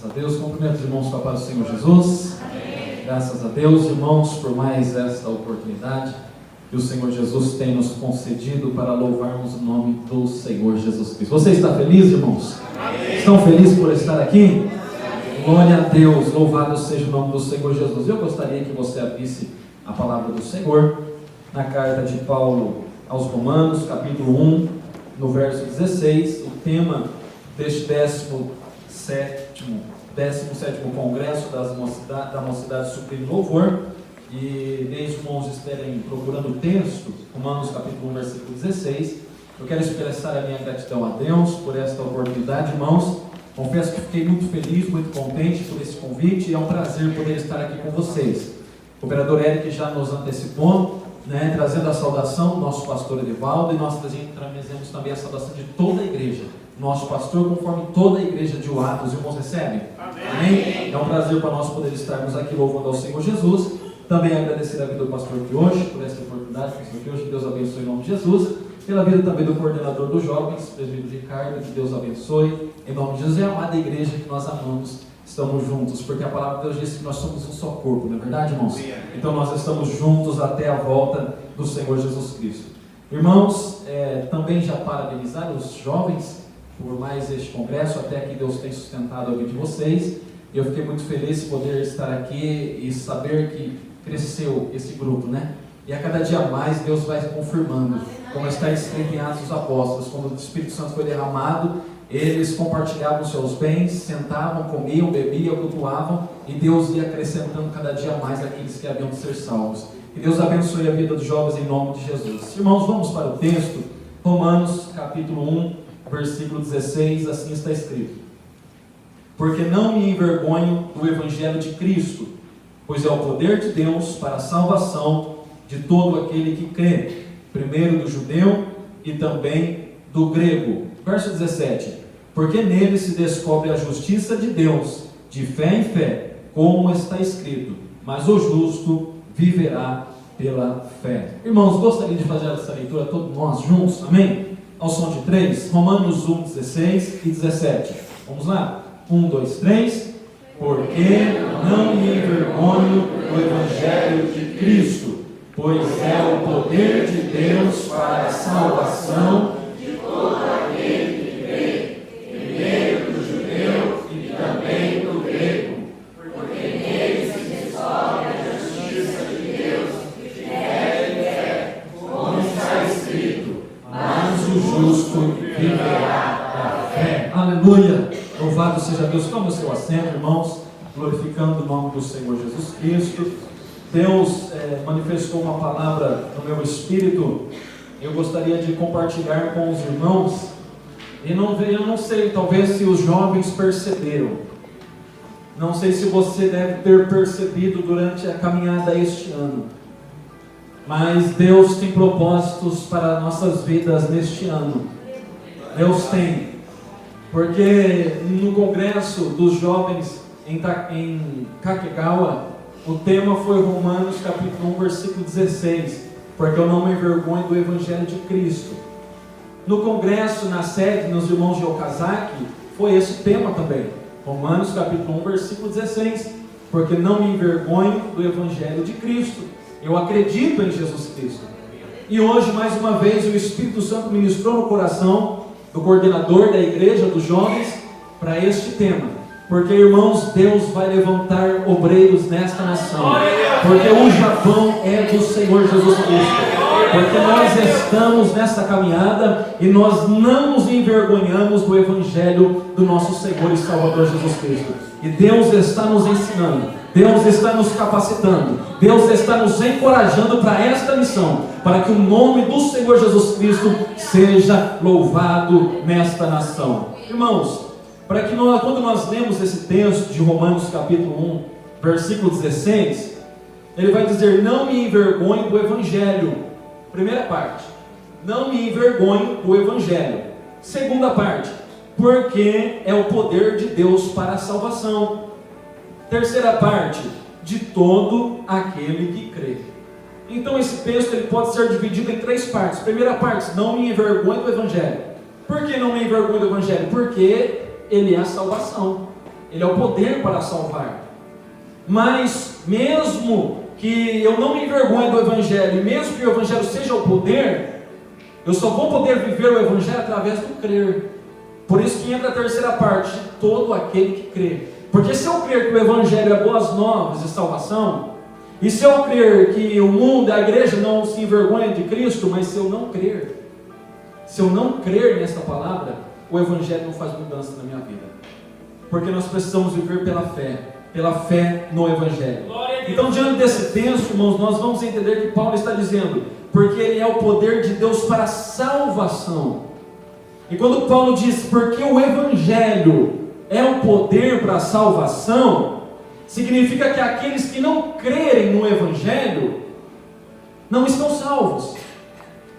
a Deus. Cumprimento os irmãos com a paz do Senhor Jesus. Amém. Graças a Deus, irmãos, por mais esta oportunidade que o Senhor Jesus tem nos concedido para louvarmos o nome do Senhor Jesus Cristo. Você está feliz, irmãos? Amém. Estão felizes por estar aqui? Amém. Glória a Deus, louvado seja o nome do Senhor Jesus. Eu gostaria que você abrisse a palavra do Senhor na carta de Paulo aos Romanos, capítulo 1, no verso 16, o tema deste 17º Congresso da Mocidade Supreme Louvor. E desde os irmãos estarem procurando o texto, Romanos capítulo 1, versículo 16, eu quero expressar a minha gratidão a Deus por esta oportunidade, irmãos. Confesso que fiquei muito feliz, muito contente por esse convite, e é um prazer poder estar aqui com vocês. O vereador Eric já nos antecipou, trazendo a saudação do nosso pastor Edivaldo, e nós trazemos também a saudação de toda a igreja. Nosso pastor, conforme toda a igreja de Uatos, os irmãos recebem? Amém. É um prazer para nós poder estarmos aqui louvando ao Senhor Jesus. Também agradecer a vida do pastor Quioche por esta oportunidade. Pastor Quioche, que Deus abençoe em nome de Jesus. Pela vida também do coordenador dos jovens, presbítero Ricardo, que Deus abençoe em nome de Jesus. E a amada igreja que nós amamos, estamos juntos, porque a palavra de Deus diz que nós somos um só corpo, não é verdade, irmãos? Então nós estamos juntos até a volta do Senhor Jesus Cristo. Irmãos, também já parabenizar os jovens por mais este congresso, até que Deus tem sustentado a vida de vocês. Eu fiquei muito feliz de poder estar aqui e saber que cresceu esse grupo, E a cada dia mais Deus vai confirmando, como está escrito em Atos dos Apóstolos, quando o Espírito Santo foi derramado, eles compartilhavam seus bens, sentavam, comiam, bebiam, cultuavam, e Deus ia acrescentando cada dia mais aqueles que haviam de ser salvos. Que Deus abençoe a vida dos jovens em nome de Jesus. Irmãos, vamos para o texto, Romanos capítulo 1, versículo 16, assim está escrito: porque não me envergonho do Evangelho de Cristo, pois é o poder de Deus para a salvação de todo aquele que crê, primeiro do judeu e também do grego. Verso 17: porque nele se descobre a justiça de Deus, de fé em fé, como está escrito, mas o justo viverá pela fé. Irmãos, gostaria de fazer essa leitura todos nós juntos, amém? Ao som de 3, Romanos 1, 16 e 17. Vamos lá? 1, 2, 3. Porque não me envergonho do Evangelho de Cristo, pois é o poder de Deus para a salvação de todo aquele que crê, primeiro do judeu e também do grego. Porque nele se descobre a justiça de Deus, de fé em fé, como está escrito, mas o justo viverá da fé. Aleluia! Louvado seja Deus. Tome o seu assento, irmãos, glorificando o nome do Senhor Jesus Cristo. Deus manifestou uma palavra no meu espírito. Eu gostaria de compartilhar com os irmãos. E eu não sei, talvez se os jovens perceberam. Não sei se você deve ter percebido durante a caminhada este ano. Mas Deus tem propósitos para nossas vidas neste ano. Deus tem. Porque no congresso dos jovens em Kakegawa, o tema foi Romanos capítulo 1, versículo 16, porque eu não me envergonho do Evangelho de Cristo. No congresso, na sede, nos irmãos de Okazaki, foi esse tema também, Romanos capítulo 1, versículo 16, porque não me envergonho do Evangelho de Cristo. Eu acredito em Jesus Cristo. E hoje, mais uma vez, o Espírito Santo ministrou no coração do coordenador da igreja, dos jovens, para este tema. Porque, irmãos, Deus vai levantar obreiros nesta nação. Porque o Japão é do Senhor Jesus Cristo. Porque nós estamos nesta caminhada e nós não nos envergonhamos do Evangelho do nosso Senhor e Salvador Jesus Cristo. E Deus está nos ensinando, Deus está nos capacitando, Deus está nos encorajando para esta missão, para que o nome do Senhor Jesus Cristo seja louvado nesta nação. Irmãos, para que quando nós lemos esse texto de Romanos capítulo 1, versículo 16, ele vai dizer: não me envergonho do Evangelho. Primeira parte, não me envergonho do Evangelho. Segunda parte, porque é o poder de Deus para a salvação. Terceira parte, de todo aquele que crê. Então esse texto ele pode ser dividido em três partes. Primeira parte, não me envergonho do Evangelho. Por que não me envergonho do Evangelho? Porque ele é a salvação. ele é o poder para salvar. Mas mesmo que eu não me envergonhe do Evangelho, e mesmo que o Evangelho seja o poder, eu só vou poder viver o Evangelho através do crer. Por isso que entra a terceira parte, de todo aquele que crê. Porque se eu crer que o Evangelho é boas novas e salvação, e se eu crer que o mundo, a igreja não se envergonha de Cristo, mas se eu não crer nessa palavra, o Evangelho não faz mudança na minha vida. Porque nós precisamos viver pela fé no Evangelho. Então, diante desse texto, irmãos, nós vamos entender que Paulo está dizendo, porque ele é o poder de Deus para a salvação. E quando Paulo diz, porque o Evangelho é o poder para a salvação, significa que aqueles que não crerem no Evangelho não estão salvos.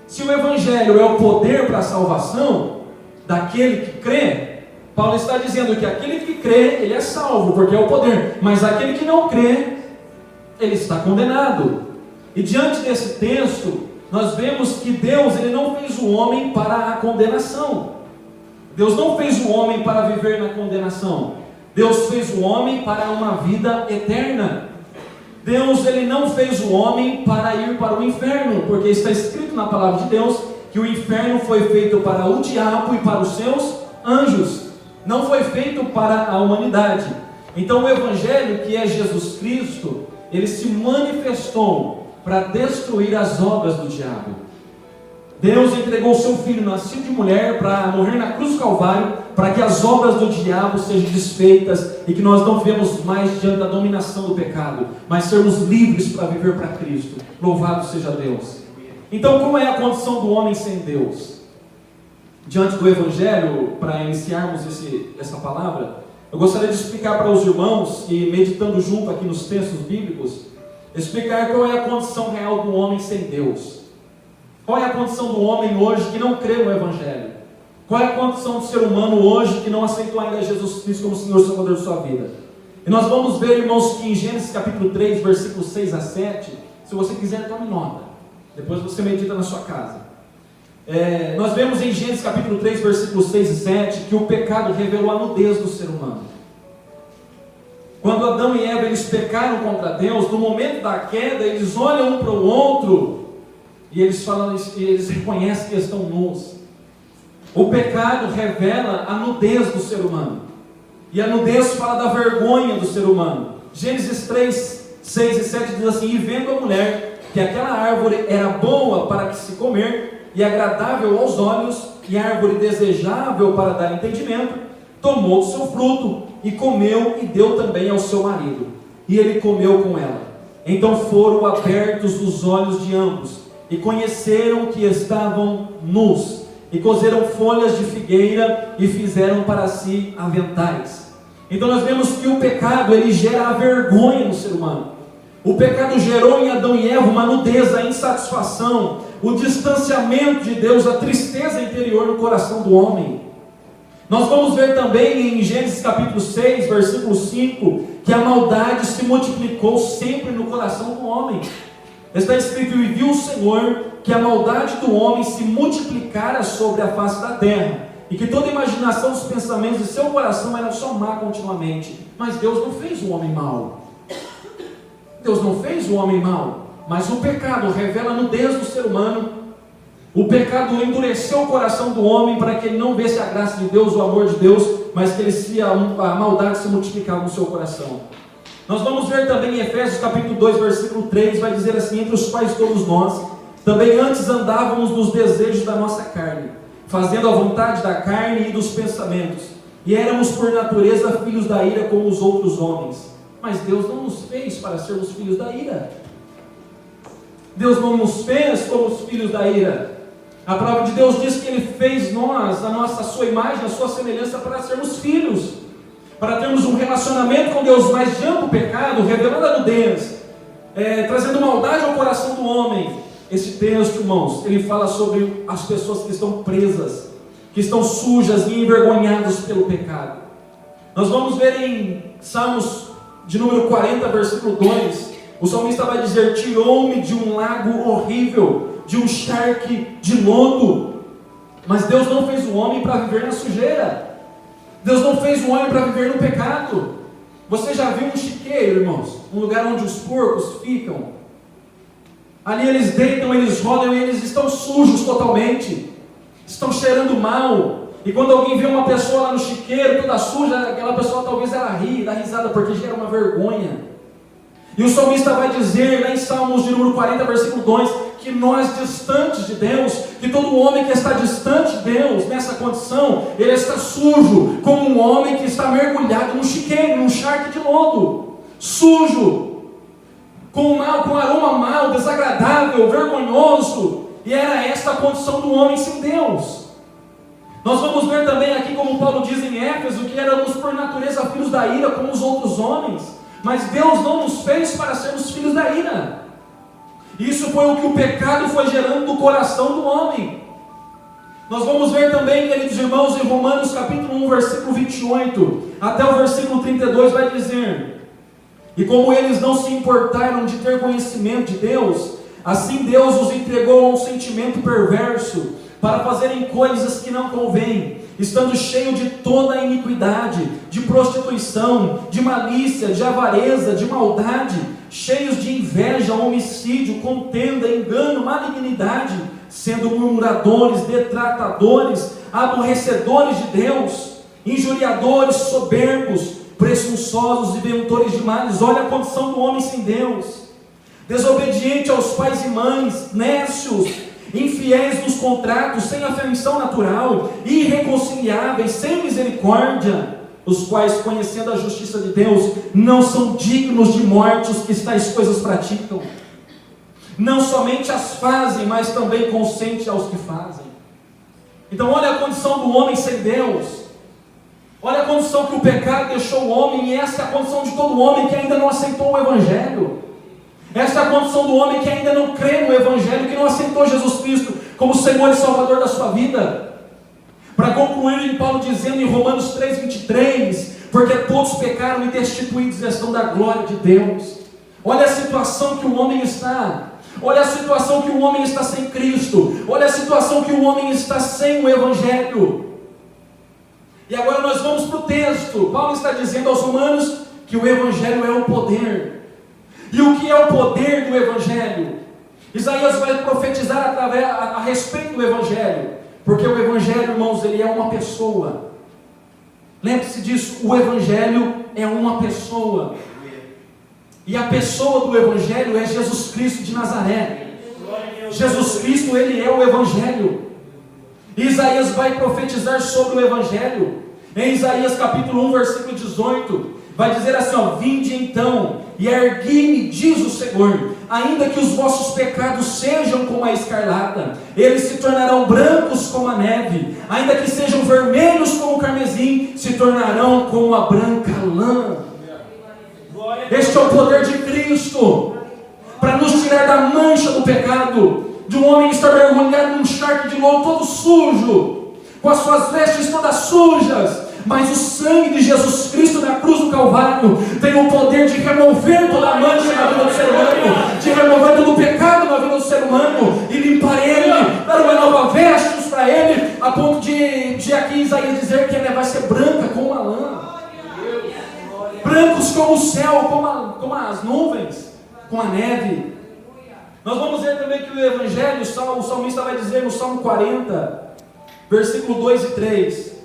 Se o Evangelho é o poder para a salvação daquele que crê, Paulo está dizendo que aquele que crê, ele é salvo, porque é o poder, mas aquele que não crê, ele está condenado. E diante desse texto, nós vemos que Deus, ele não fez o homem para a condenação. Deus não fez o homem para viver na condenação. Deus fez o homem para uma vida eterna. Deus, ele não fez o homem para ir para o inferno, porque está escrito na palavra de Deus que o inferno foi feito para o diabo e para os seus anjos. Não foi feito para a humanidade. Então o Evangelho, que é Jesus Cristo, ele se manifestou para destruir as obras do diabo. Deus entregou o seu Filho, nascido de mulher, para morrer na cruz do Calvário, para que as obras do diabo sejam desfeitas e que nós não vivemos mais diante da dominação do pecado, mas sermos livres para viver para Cristo. Louvado seja Deus. Então, como é a condição do homem sem Deus? Diante do Evangelho, para iniciarmos essa palavra, eu gostaria de explicar para os irmãos, e meditando junto aqui nos textos bíblicos, explicar qual é a condição real do homem sem Deus. Qual é a condição do homem hoje que não crê no Evangelho? Qual é a condição do ser humano hoje que não aceitou ainda Jesus Cristo como Senhor e Salvador de sua vida? E nós vamos ver, irmãos, que em Gênesis capítulo 3, versículos 6 a 7, se você quiser, tome nota. Depois você medita na sua casa. Nós vemos em Gênesis capítulo 3, versículos 6 e 7, que o pecado revelou a nudez do ser humano. Quando Adão e Eva, eles pecaram contra Deus, no momento da queda, eles olham um para o outro, e eles falam, eles reconhecem que estão nus. O pecado revela a nudez do ser humano, e a nudez fala da vergonha do ser humano. Gênesis 3, 6 e 7 diz assim: e vendo a mulher que aquela árvore era boa para que se comer, e agradável aos olhos, e árvore desejável para dar entendimento, tomou do seu fruto, e comeu, e deu também ao seu marido, e ele comeu com ela. Então foram abertos os olhos de ambos, e conheceram que estavam nus, e cozeram folhas de figueira, e fizeram para si aventais. Então nós vemos que o pecado, ele gera a vergonha no ser humano. O pecado gerou em Adão e Eva uma nudez, a insatisfação, o distanciamento de Deus, a tristeza interior no coração do homem. Nós vamos ver também em Gênesis capítulo 6, versículo 5, que a maldade se multiplicou sempre no coração do homem. Está escrito: e viu o Senhor que a maldade do homem se multiplicara sobre a face da terra, e que toda a imaginação dos pensamentos de seu coração era só má continuamente. Mas Deus não fez o homem mau. Deus não fez o homem mau, mas o pecado revela a nudez do ser humano. O pecado endureceu o coração do homem para que ele não visse a graça de Deus, o amor de Deus, mas que a maldade se multiplicava no seu coração. Nós vamos ver também em Efésios capítulo 2, versículo 3, vai dizer assim: entre os quais todos nós também antes andávamos nos desejos da nossa carne, fazendo a vontade da carne e dos pensamentos, e éramos por natureza filhos da ira como os outros homens. Mas Deus não nos fez para sermos filhos da ira. Deus não nos fez como os filhos da ira. A palavra de Deus diz que Ele fez nós, a sua imagem, a sua semelhança, para sermos filhos, para termos um relacionamento com Deus. Mas diante do pecado, revelando a nudez, trazendo maldade ao coração do homem. Esse texto, irmãos, ele fala sobre as pessoas que estão presas, que estão sujas e envergonhadas pelo pecado. Nós vamos ver em Salmos de número 40, versículo 2, o salmista vai dizer: tirou-me de um lago horrível, de um charque de lodo. Mas Deus não fez o homem para viver na sujeira. Deus não fez o homem para viver no pecado. Você já viu um chiqueiro, irmãos? Um lugar onde os porcos ficam. Ali eles deitam, eles rodam e eles estão sujos totalmente. Estão cheirando mal. E quando alguém vê uma pessoa lá no chiqueiro, toda suja, aquela pessoa talvez ela ri, dá risada, porque gera uma vergonha. E o salmista vai dizer, lá em Salmos de número 40, versículo 2, que nós distantes de Deus, que todo homem que está distante de Deus, nessa condição, ele está sujo, como um homem que está mergulhado num chiqueiro, num charque de lodo, sujo, com aroma mau, desagradável, vergonhoso. E era esta a condição do homem sem Deus. Nós vamos ver também aqui, como Paulo diz em Éfeso, que éramos por natureza filhos da ira, como os outros homens. Mas Deus não nos fez para sermos filhos da ira. Isso foi o que o pecado foi gerando no coração do homem. Nós vamos ver também, queridos irmãos, em Romanos capítulo 1, versículo 28, até o versículo 32 vai dizer: e como eles não se importaram de ter conhecimento de Deus, assim Deus os entregou a um sentimento perverso, para fazerem coisas que não convêm, estando cheio de toda a iniquidade, de prostituição, de malícia, de avareza, de maldade, cheios de inveja, homicídio, contenda, engano, malignidade, sendo murmuradores, detratadores, aborrecedores de Deus, injuriadores, soberbos, presunçosos e inventores de males. Olha a condição do homem sem Deus: desobediente aos pais e mães, nécios, infiéis nos contratos, sem afeição natural, irreconciliáveis, sem misericórdia, os quais, conhecendo a justiça de Deus, não são dignos de morte os que tais coisas praticam. Não somente as fazem, mas também consentem aos que fazem. Então olha a condição do homem sem Deus. Olha a condição que o pecado deixou o homem, e essa é a condição de todo homem que ainda não aceitou o Evangelho. Essa é a condição do homem que ainda não crê no Evangelho, que não aceitou Jesus Cristo como Senhor e Salvador da sua vida. Para concluir, Paulo dizendo em Romanos 3:23, porque todos pecaram e destituídos estão da glória de Deus. Olha a situação que o homem está. Olha a situação que o homem está sem Cristo. Olha a situação que o homem está sem o Evangelho. E agora nós vamos para o texto. Paulo está dizendo aos romanos que o Evangelho é o poder. E o que é o poder do Evangelho? Isaías vai profetizar a respeito do Evangelho, porque o Evangelho, irmãos, ele é uma pessoa. Lembre-se disso, o Evangelho é uma pessoa. E a pessoa do Evangelho é Jesus Cristo de Nazaré. Jesus Cristo, ele é o Evangelho. E Isaías vai profetizar sobre o Evangelho. Em Isaías capítulo 1, versículo 18, vai dizer assim, ó: vinde então, e ergui-me, diz o Senhor, ainda que os vossos pecados sejam como a escarlata, eles se tornarão brancos como a neve, ainda que sejam vermelhos como o carmesim, se tornarão como a branca lã. Este é o poder de Cristo, para nos tirar da mancha do pecado, de um homem estar mergulhado num charque de lodo todo sujo, com as suas vestes todas sujas. Mas o sangue de Jesus Cristo na cruz do Calvário tem o poder de remover toda a mancha na vida do ser humano, de remover todo o pecado na vida do ser humano, e limpar ele, dar uma nova vestes para ele, a ponto de aqui Isaías dizer que ela vai ser branca como a lã, brancos como o céu, como as nuvens, como a neve. Nós vamos ver também que o Evangelho, o salmista vai dizer no Salmo 40, versículo 2 e 3,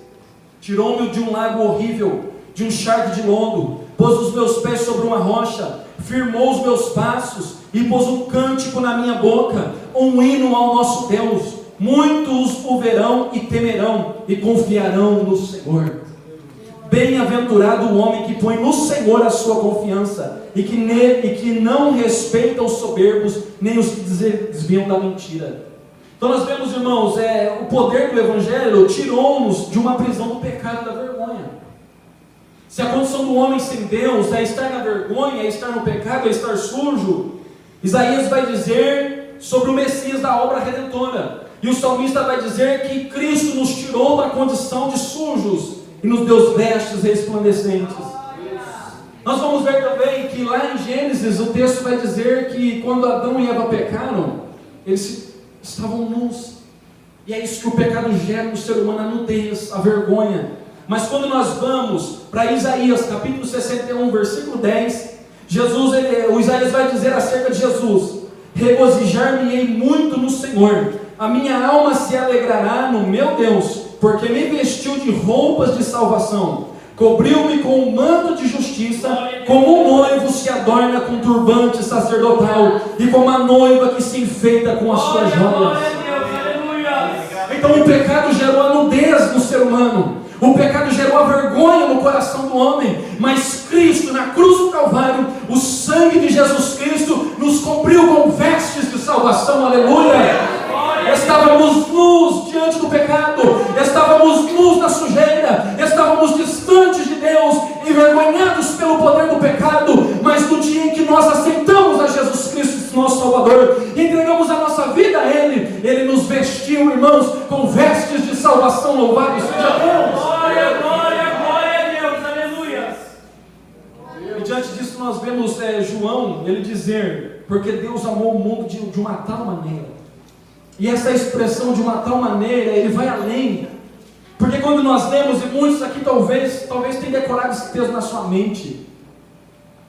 tirou-me de um lago horrível, de um charque de lodo, pôs os meus pés sobre uma rocha, firmou os meus passos, e pôs um cântico na minha boca, um hino ao nosso Deus. Muitos o verão e temerão, e confiarão no Senhor. Bem-aventurado o homem que põe no Senhor a sua confiança, e que não respeita os soberbos, nem os que desviam da mentira. Então nós vemos, irmãos, o poder do Evangelho tirou-nos de uma prisão do pecado e da vergonha. Se a condição do homem sem Deus é estar na vergonha, é estar no pecado, é estar sujo, Isaías vai dizer sobre o Messias da obra redentora. E o salmista vai dizer que Cristo nos tirou da condição de sujos e nos deu vestes resplandecentes. Nós vamos ver também que lá em Gênesis o texto vai dizer que quando Adão e Eva pecaram, eles estavam nus. E é isso que o pecado gera no ser humano: a nudez, a vergonha. Mas quando nós vamos para Isaías capítulo 61, versículo 10, o Isaías vai dizer acerca de Jesus: regozijar-me-ei muito no Senhor, a minha alma se alegrará no meu Deus, porque me vestiu de roupas de salvação, cobriu-me com um manto de justiça, como um noivo se adorna com turbante sacerdotal, e como a noiva que se enfeita com as suas joias. Então o pecado gerou a nudez no ser humano, o pecado gerou a vergonha no coração do homem, mas Cristo, na cruz do Calvário, o sangue de Jesus Cristo nos cobriu com vestes de salvação, aleluia. Estávamos nus diante do pecado, estávamos nus na sujeira, estávamos distantes de Deus, envergonhados pelo poder do pecado, mas no dia em que nós aceitamos a Jesus Cristo, nosso Salvador, e entregamos a nossa vida a Ele, Ele nos vestiu, irmãos, com vestes de salvação. Louvado seja Deus! Glória, glória, glória a Deus, aleluia! E diante disso nós vemos João, ele dizer: porque Deus amou o mundo de uma tal maneira. E essa expressão de uma tal maneira, ele vai além, porque quando nós lemos, e muitos aqui talvez tenham decorado esse texto na sua mente,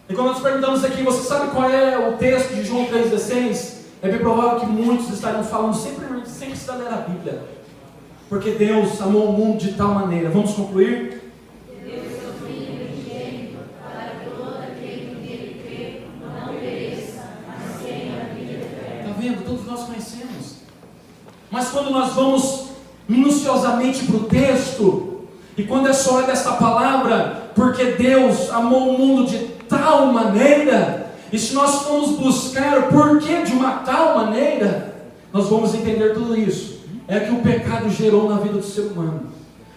e quando nós perguntamos aqui, você sabe qual é o texto de João 3,16? É bem provável que muitos estarão falando sempre está lendo a Bíblia, porque Deus amou o mundo de tal maneira. Vamos concluir? Deus é o Filho unigênito, para que todo aquele que nele crê não pereça, mas tenha a vida eterna. Está vendo? Todos nós conhecemos. Mas quando nós vamos minuciosamente para o texto, e quando é só dessa palavra, porque Deus amou o mundo de tal maneira, e se nós formos buscar o porquê de uma tal maneira, nós vamos entender tudo isso. É que o pecado gerou na vida do ser humano,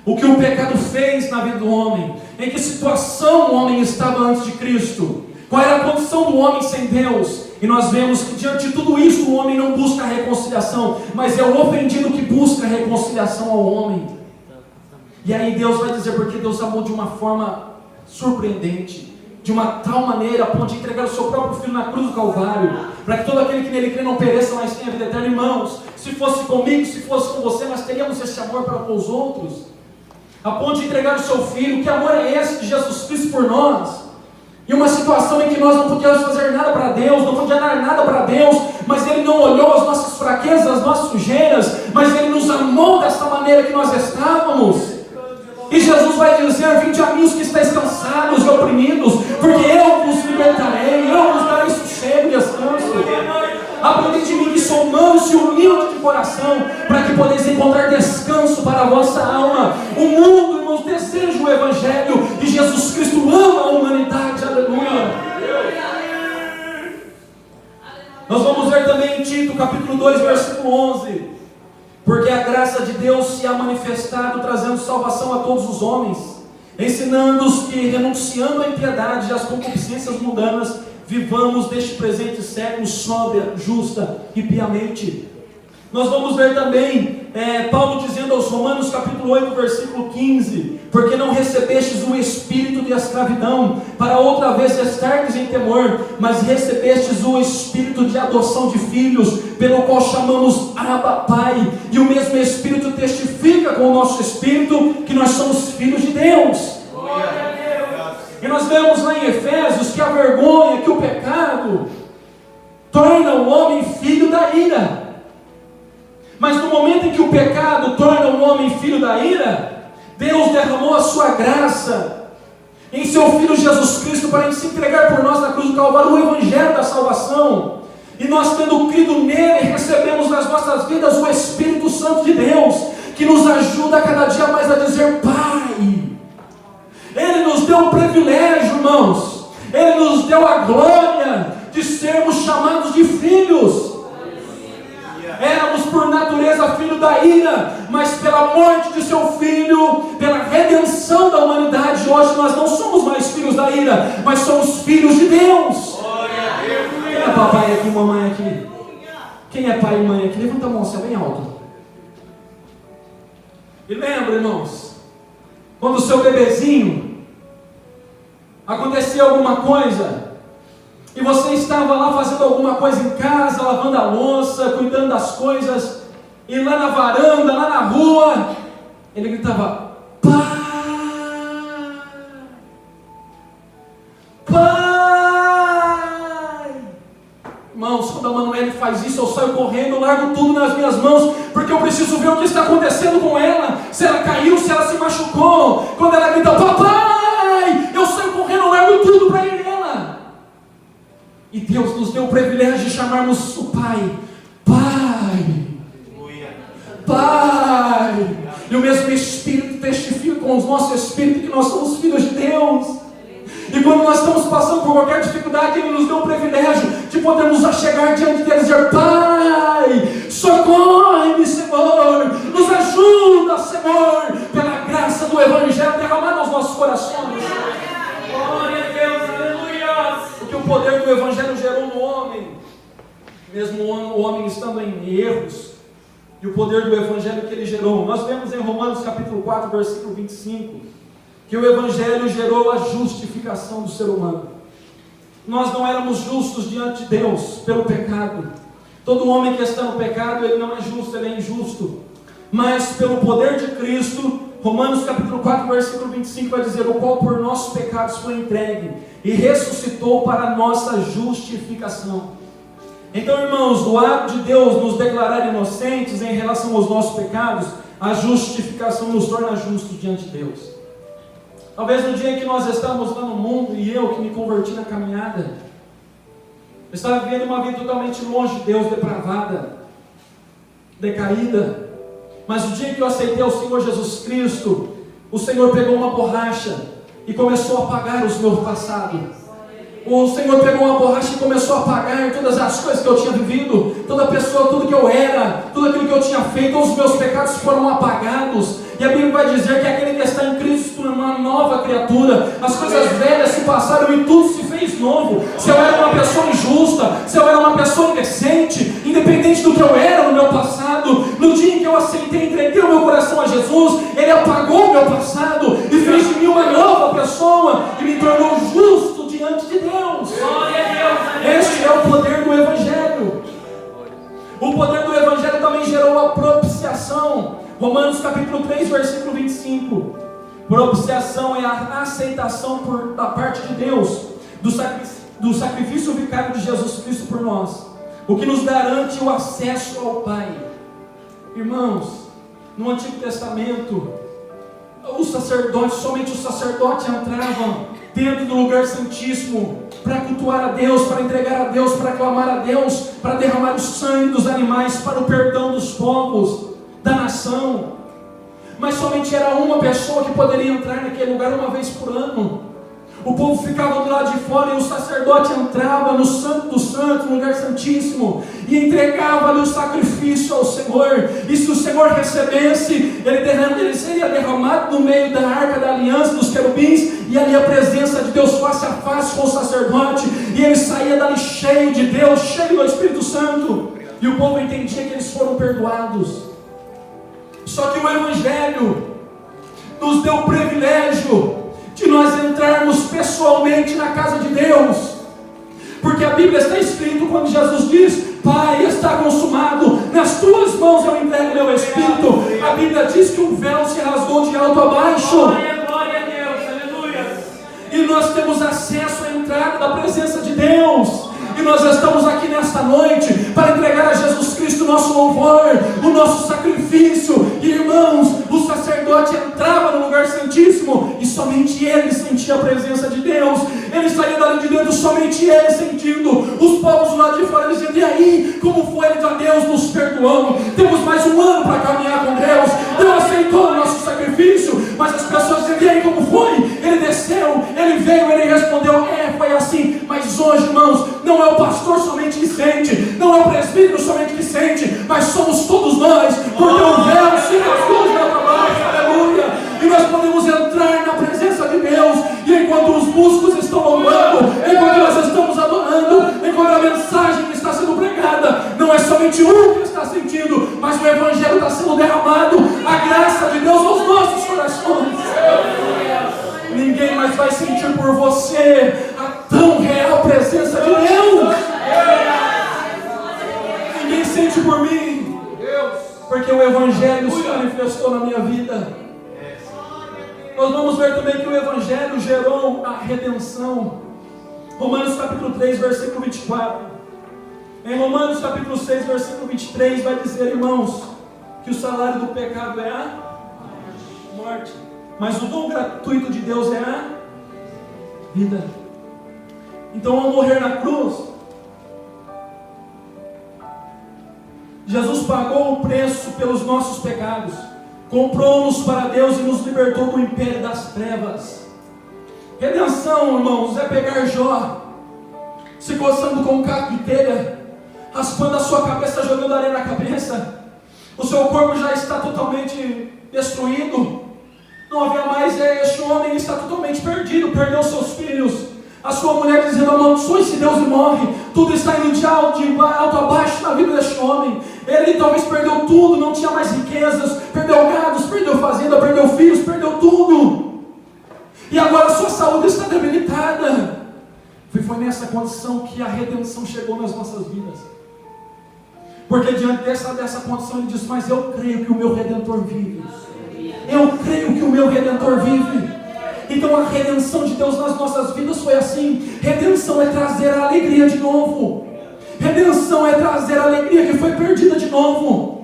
o que o pecado fez na vida do homem, em que situação o homem estava antes de Cristo, qual era a condição do homem sem Deus. E nós vemos que diante de tudo isso o homem não busca a reconciliação, mas é o ofendido que busca a reconciliação ao homem. E aí Deus vai dizer, porque Deus amou de uma forma surpreendente, de uma tal maneira, a ponto de entregar o seu próprio Filho na cruz do Calvário, para que todo aquele que nele crê não pereça, mas tenha vida eterna. Irmãos, se fosse comigo, se fosse com você, nós teríamos esse amor para com os outros, a ponto de entregar o seu Filho. Que amor é esse de Jesus Cristo por nós? E uma situação em que nós não podíamos fazer nada para Deus, não podíamos dar nada para Deus, mas Ele não olhou as nossas fraquezas, as nossas sujeiras, mas Ele nos amou dessa maneira que nós estávamos. E Jesus vai dizer: vinde a mim os que estáis cansados e oprimidos, porque eu vos libertarei, eu vos darei sossego e descanso. Aprendei de mim que sou manso e humilde de coração, para que podeis encontrar descanso para a vossa alma. O mundo, irmãos, deseja o Evangelho, e Jesus Cristo ama a humanidade, aleluia. Nós vamos ver também em Tito, capítulo 2, versículo 11: porque a graça de Deus se há manifestado, trazendo salvação a todos os homens, ensinando-os que, renunciando à impiedade e às concupiscências mundanas, vivamos neste presente século sóbria, justa e piamente. Nós vamos ver também Paulo dizendo aos Romanos capítulo 8, versículo 15: porque não recebestes o espírito de escravidão, para outra vez estardes em temor, mas recebestes o espírito de adoção de filhos, pelo qual chamamos Abba, Pai, e o mesmo Espírito testifica com o nosso espírito que nós somos filhos de Deus. E nós vemos lá em Efésios que a vergonha, que o pecado torna o homem filho da ira. Mas no momento em que o pecado torna o homem filho da ira, Deus derramou a sua graça em seu Filho Jesus Cristo, para se entregar por nós na cruz do Calvário, o Evangelho da salvação. E nós, tendo crido nele, recebemos nas nossas vidas o Espírito Santo de Deus, que nos ajuda a cada dia mais a dizer: Pai. Ele nos deu o privilégio, irmãos, Ele nos deu a glória de sermos chamados de filhos. Éramos por natureza filho da ira, mas pela morte de seu Filho, pela redenção da humanidade, hoje nós não somos mais filhos da ira, mas somos filhos de Deus. Quem é papai aqui, mamãe aqui? Quem é pai e mãe aqui? Levanta a mão, você é bem alto. E lembra, irmãos, quando o seu bebezinho acontecia alguma coisa, e você estava lá fazendo alguma coisa em casa, lavando a louça, cuidando das coisas, e lá na varanda, lá na rua, ele gritava: Pai! faz isso, eu saio correndo, eu largo tudo nas minhas mãos, porque eu preciso ver o que está acontecendo com ela, se ela caiu, se ela se machucou. Quando ela grita, papai, eu saio correndo, eu largo tudo para ir nela. E Deus nos deu o privilégio de chamarmos o Pai, Pai, Pai. E o mesmo Espírito testifica com o nosso Espírito que nós somos filhos de Deus. E quando nós estamos passando por qualquer dificuldade, Ele nos deu o privilégio de podermos chegar diante dele e dizer, Pai, socorre-me, Senhor, nos ajuda, Senhor, pela graça do Evangelho derramado aos nossos corações. Glória a Deus, aleluia. Porque o poder do Evangelho gerou no homem, mesmo o homem estando em erros, e o poder do Evangelho que ele gerou. Nós vemos em Romanos capítulo 4, versículo 25, que o Evangelho gerou a justificação do ser humano. Nós não éramos justos diante de Deus pelo pecado. Todo homem que está no pecado, ele não é justo, ele é injusto. Mas pelo poder de Cristo, Romanos capítulo 4, versículo 25 vai dizer, o qual por nossos pecados foi entregue e ressuscitou para a nossa justificação. Então, irmãos, o ato de Deus nos declarar inocentes em relação aos nossos pecados, a justificação nos torna justos diante de Deus. Talvez no dia em que nós estávamos lá no mundo, e eu que me converti na caminhada, eu estava vivendo uma vida totalmente longe de Deus, depravada, decaída. Mas o dia em que eu aceitei o Senhor Jesus Cristo, o Senhor pegou uma borracha e começou a apagar os meus passados. O Senhor pegou uma borracha e começou a apagar todas as coisas que eu tinha vivido, toda pessoa, tudo que eu era, tudo aquilo que eu tinha feito, todos os meus pecados foram apagados. E a Bíblia vai dizer que aquele que está em Cristo é uma nova criatura. As coisas velhas se passaram e tudo se fez novo. Se eu era uma pessoa injusta, se eu era uma pessoa indecente, independente do que eu era no meu passado, no dia em que eu aceitei, entreguei o meu coração a Jesus, Ele apagou o meu passado e fez de mim uma nova pessoa e me tornou justo diante de Deus. Glória a Deus. Este é o poder do Evangelho. O poder do Evangelho também gerou a propiciação. Romanos capítulo 3, versículo 25. Propiciação é a aceitação da parte de Deus do sacrifício vicário de Jesus Cristo por nós, o que nos garante o acesso ao Pai. Irmãos, no Antigo Testamento, somente os sacerdotes entravam dentro do lugar santíssimo para cultuar a Deus, para entregar a Deus, para clamar a Deus, para derramar o sangue dos animais para o perdão dos povos, da nação. Mas somente era uma pessoa que poderia entrar naquele lugar uma vez por ano. O povo ficava do lado de fora e o sacerdote entrava no Santo dos Santos, no lugar santíssimo, e entregava ali o sacrifício ao Senhor. E se o Senhor recebesse, ele seria derramado no meio da arca da aliança dos querubins, e ali a presença de Deus face a face com o sacerdote, e ele saía dali cheio de Deus, cheio do Espírito Santo, e o povo entendia que eles foram perdoados. Só que o Evangelho nos deu o privilégio de nós entrarmos pessoalmente na casa de Deus, porque a Bíblia está escrito quando Jesus diz, Pai, está consumado, nas tuas mãos eu entrego o meu Espírito. A Bíblia diz que o véu se rasgou de alto a baixo. Glória a Deus, aleluia. E nós temos acesso à entrada da presença de Deus. E nós estamos aqui nesta noite para entregar a Jesus Cristo o nosso louvor, o nosso sacrifício. E irmãos, o sacerdote entrava no lugar santíssimo e somente ele sentia a presença de Deus. Ele saía dali de dentro, somente ele sentindo. Os povos lá de fora diziam, e aí, como foi? Ele dizia, Deus nos perdoou, temos mais um ano para caminhar com Deus, Deus aceitou o nosso sacrifício. Mas as pessoas diziam, e aí, como foi? Ele desceu, ele veio, ele respondeu, foi assim. Mas hoje, irmãos, não é o pastor somente que sente, não é o presbítero somente que sente, mas somos todos nós, porque o véu se rasgou de alto a baixo, aleluia, e nós podemos entrar na presença de Deus. E enquanto os músicos estão louvando, enquanto nós estamos adorando, enquanto a mensagem está sendo pregada, não é somente um que está sentindo, mas o Evangelho está sendo derramado, a graça de Deus aos nossos corações. Ninguém mais vai sentir por você a tão real presença de Deus. Ninguém sente por mim, porque o Evangelho se manifestou na minha vida. Nós vamos ver também que o Evangelho gerou a redenção. Romanos capítulo 3, versículo 24. Em Romanos capítulo 6, versículo 23, vai dizer, irmãos, que o salário do pecado é a morte, mas o dom gratuito de Deus é a vida. Então, ao morrer na cruz, Jesus pagou o preço pelos nossos pecados, comprou-nos para Deus e nos libertou do império das trevas. Redenção, irmãos, é pegar Jó, se coçando com um caco de telha, raspando a sua cabeça, jogando areia na cabeça. O seu corpo já está totalmente destruído. Não havia mais, este homem está totalmente perdido, perdeu seus filhos. A sua mulher dizendo, amaldiçoe-se Deus e morre. Tudo está indo de alto a baixo na vida deste homem. Ele talvez perdeu tudo, não tinha mais riquezas, perdeu gados, perdeu fazenda, perdeu filhos, perdeu tudo. E agora a sua saúde está debilitada. Foi nessa condição que a redenção chegou nas nossas vidas. Porque diante dessa condição ele diz, mas eu creio que o meu Redentor vive. Eu creio que o meu Redentor vive. Então a redenção de Deus nas nossas vidas foi assim. Redenção é trazer a alegria de novo. Redenção é trazer a alegria que foi perdida de novo.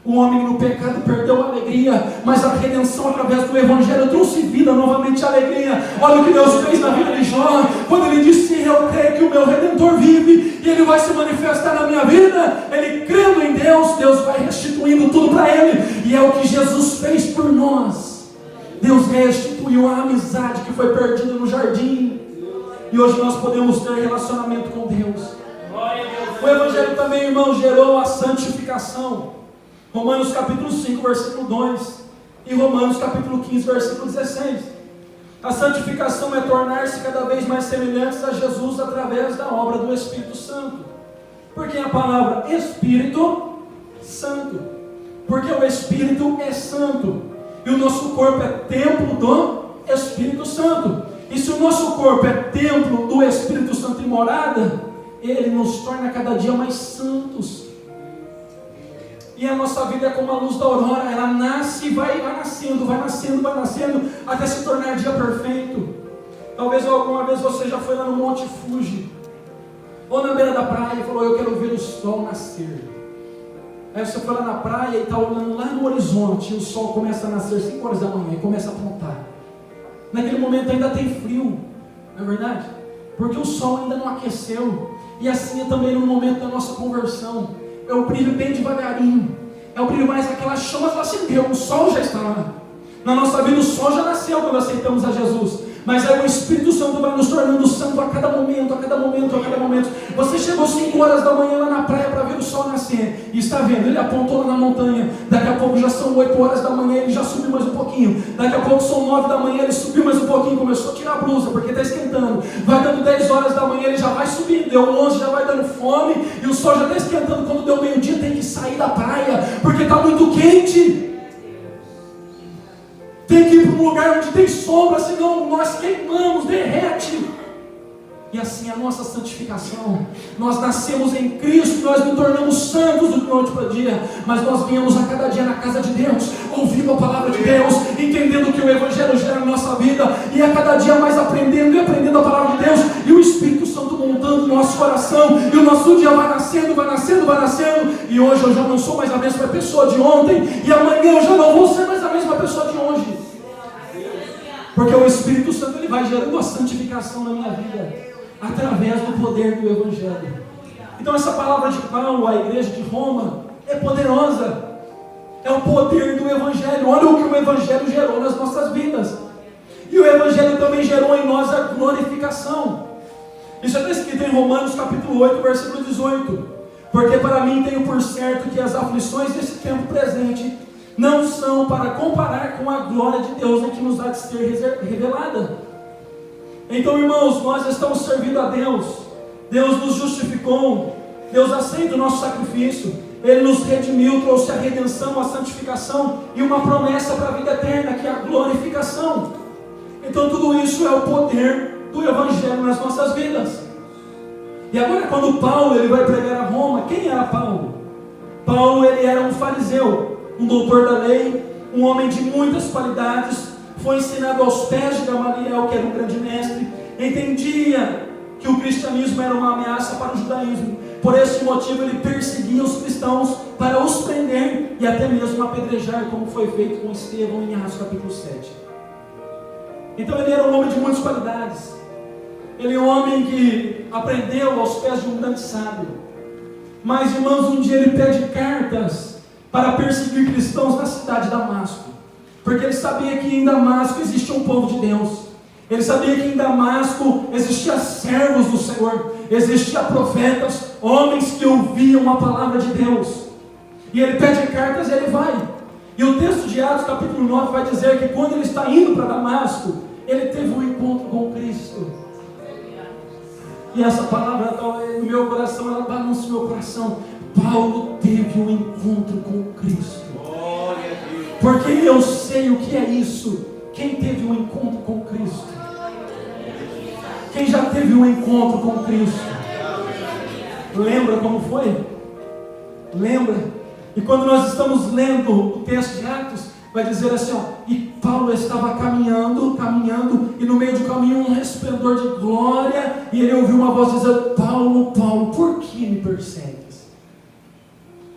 O homem no pecado perdeu a alegria, mas a redenção através do Evangelho trouxe vida novamente, a alegria. Olha o que Deus fez na vida de Jó, quando ele disse, eu creio que o meu Redentor vive, e ele vai se manifestar na minha vida. Ele crendo em Deus, Deus vai restituindo tudo para ele, e é o que Jesus fez por nós. Deus restituiu a amizade que foi perdida no jardim, e hoje nós podemos ter relacionamento com Deus. O Evangelho também, irmão, gerou a santificação. Romanos capítulo 5, versículo 2 e Romanos capítulo 15, versículo 16. A santificação é tornar-se cada vez mais semelhantes a Jesus através da obra do Espírito Santo. Porque a palavra Espírito Santo, porque o Espírito é santo e o nosso corpo é templo do Espírito Santo. E se o nosso corpo é templo do Espírito Santo e morada, ele nos torna cada dia mais santos. E a nossa vida é como a luz da aurora, ela nasce e vai nascendo, até se tornar dia perfeito. Talvez alguma vez você já foi lá no Monte Fuji, ou na beira da praia e falou, eu quero ver o sol nascer. Aí você foi lá na praia e está olhando lá no horizonte, e o sol começa a nascer 5 horas da manhã e começa a apontar. Naquele momento ainda tem frio, não é verdade? Porque o sol ainda não aqueceu. E assim é também no momento da nossa conversão. É o brilho bem devagarinho, é o brilho mais aquela chama que acendeu, o sol já está lá. Na nossa vida o sol já nasceu quando aceitamos a Jesus, mas aí o Espírito Santo vai nos tornando santo a cada momento, a cada momento, a cada momento. Você chegou 5 horas da manhã lá na praia para ver o sol nascer, e está vendo, ele apontou lá na montanha, daqui a pouco já são 8 horas da manhã, ele já subiu mais um pouquinho, daqui a pouco são 9 da manhã, ele subiu mais um pouquinho, começou a tirar a blusa, porque está esquentando, vai dando 10 horas da manhã, ele já vai subindo, deu 11, já vai dando fome, e o sol já está esquentando, quando deu meio-dia tem que sair da praia, porque está muito quente. Tem que ir para um lugar onde tem sombra, senão nós queimamos, derrete. E assim a nossa santificação. Nós nascemos em Cristo, nós nos tornamos santos do noite para dia, mas nós viemos a cada dia na casa de Deus, ouvindo a palavra de Deus, entendendo que o Evangelho gera na nossa vida, e a cada dia mais aprendendo e aprendendo a palavra de Deus, e o Espírito Santo montando o nosso coração, e o nosso dia vai nascendo, e hoje eu já não sou mais a mesma pessoa de ontem, e amanhã eu já não vou ser mais a mesma pessoa de hoje. Porque o Espírito Santo ele vai gerando a santificação na minha vida, através do poder do Evangelho. Então essa palavra de Paulo à igreja de Roma é poderosa. É o poder do Evangelho. Olha o que o Evangelho gerou nas nossas vidas. E o Evangelho também gerou em nós a glorificação. Isso está escrito em Romanos capítulo 8, versículo 18. Porque para mim tenho por certo que as aflições desse tempo presente não são para comparar com a glória de Deus em que nos há de ser revelada. Então, irmãos, nós estamos servindo a Deus. Deus nos justificou. Deus aceita o nosso sacrifício. Ele nos redimiu, trouxe a redenção, a santificação e uma promessa para a vida eterna, que é a glorificação. Então tudo isso é o poder do Evangelho nas nossas vidas. E agora quando Paulo ele vai pregar a Roma, quem era Paulo? Paulo ele era um fariseu, um doutor da lei, um homem de muitas qualidades, foi ensinado aos pés de Gamaliel, que era um grande mestre, entendia que o cristianismo era uma ameaça para o judaísmo, Por esse motivo ele perseguia os cristãos para os prender e até mesmo apedrejar, como foi feito com Estevão em Atos capítulo 7. Então ele era um homem de muitas qualidades. Ele é um homem que aprendeu aos pés de um grande sábio. Mas, irmãos, um dia ele pede cartas para perseguir cristãos na cidade de Damasco, porque ele sabia que em Damasco existia um povo de Deus. Ele sabia que em Damasco existia servos do Senhor, existia profetas, homens que ouviam a palavra de Deus. E ele pede cartas e ele vai. E o texto de Atos capítulo 9 vai dizer que quando ele está indo para Damasco, ele teve um encontro com Cristo. E essa palavra no meu coração, ela balança o meu coração. Paulo teve um encontro com Cristo. Porque eu sei o que é isso. Quem teve um encontro com Cristo? Quem já teve um encontro com Cristo? Lembra como foi? Lembra? E quando nós estamos lendo o texto de Atos, vai dizer assim, ó, e Paulo estava caminhando, e no meio do caminho um resplendor de glória, e ele ouviu uma voz dizendo, Paulo, Paulo, por que me persegues?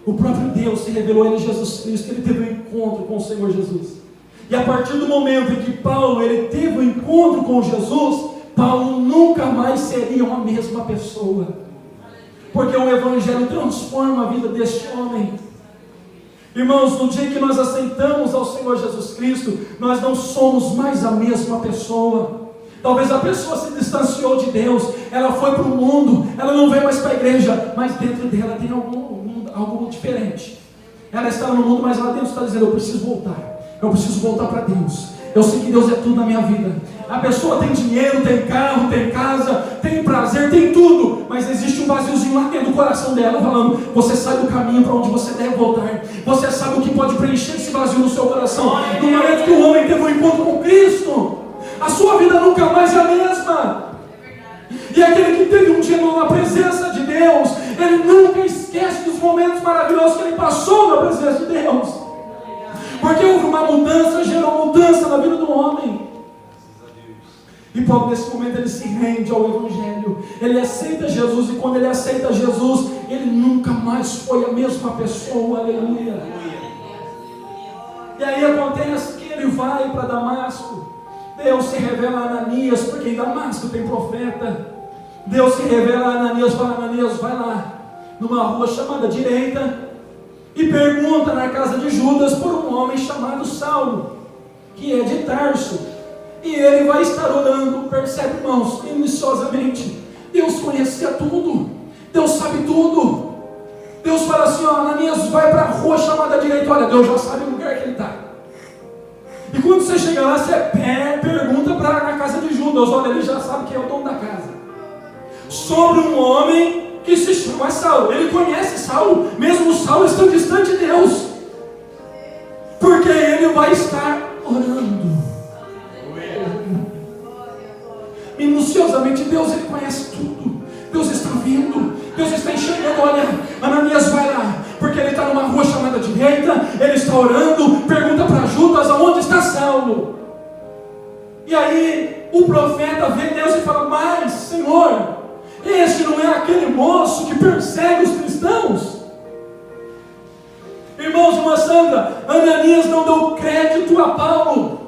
O próprio Deus se revelou a ele, Jesus Cristo, ele teve um encontro com o Senhor Jesus. E a partir do momento em que Paulo ele teve um encontro com Jesus, Paulo nunca mais seria uma mesma pessoa. Porque o Evangelho transforma a vida deste homem. Irmãos, no dia que nós aceitamos ao Senhor Jesus Cristo, nós não somos mais a mesma pessoa. Talvez a pessoa se distanciou de Deus, ela foi para o mundo, ela não vem mais para a igreja, mas dentro dela tem algo diferente. Ela está no mundo, mas lá dentro está dizendo, eu preciso voltar para Deus. Eu sei que Deus é tudo na minha vida. A pessoa tem dinheiro, tem carro, tem casa, tem prazer, tem tudo, mas existe um vaziozinho lá dentro do coração dela falando, você sabe o caminho para onde você deve voltar, você sabe o que pode preencher esse vazio no seu coração. No momento que o homem teve um encontro com Cristo, a sua vida nunca mais é a mesma. E aquele que teve um dia na presença de Deus, ele nunca esquece dos momentos maravilhosos que ele passou na presença de Deus, porque houve uma mudança, gerou mudança na vida do homem. E Paulo nesse momento ele se rende ao Evangelho, ele aceita Jesus, e quando ele aceita Jesus, ele nunca mais foi a mesma pessoa, aleluia. E aí acontece que ele vai para Damasco, Deus se revela a Ananias, porque em Damasco tem profeta. Deus se revela a Ananias, fala, Ananias, vai lá, numa rua chamada Direita, e pergunta na casa de Judas por um homem chamado Saulo, que é de Tarso. E ele vai estar orando, percebe, irmãos, minuciosamente. Deus conhecia tudo, Deus sabe tudo. Deus fala assim, ó, Ananias, vai para a rua chamada Direita. Olha, Deus já sabe o lugar que ele está. E quando você chega lá, você pergunta na casa de Judas, olha, ele já sabe quem é o dono da casa. Sobre um homem que se chama Saulo. Ele conhece Saulo, mesmo Saulo estando distante de Deus, porque ele vai estar orando. Minuciosamente, Deus ele conhece tudo. Deus está vendo, Deus está enxergando. Olha, Ananias, vai lá, porque ele está numa rua chamada Direita, ele está orando, pergunta para Judas, aonde está Saulo? E aí o profeta vê Deus e fala, mas Senhor, este não é aquele moço que persegue os cristãos? Irmãos, irmã Sandra, Ananias não deu crédito a Paulo.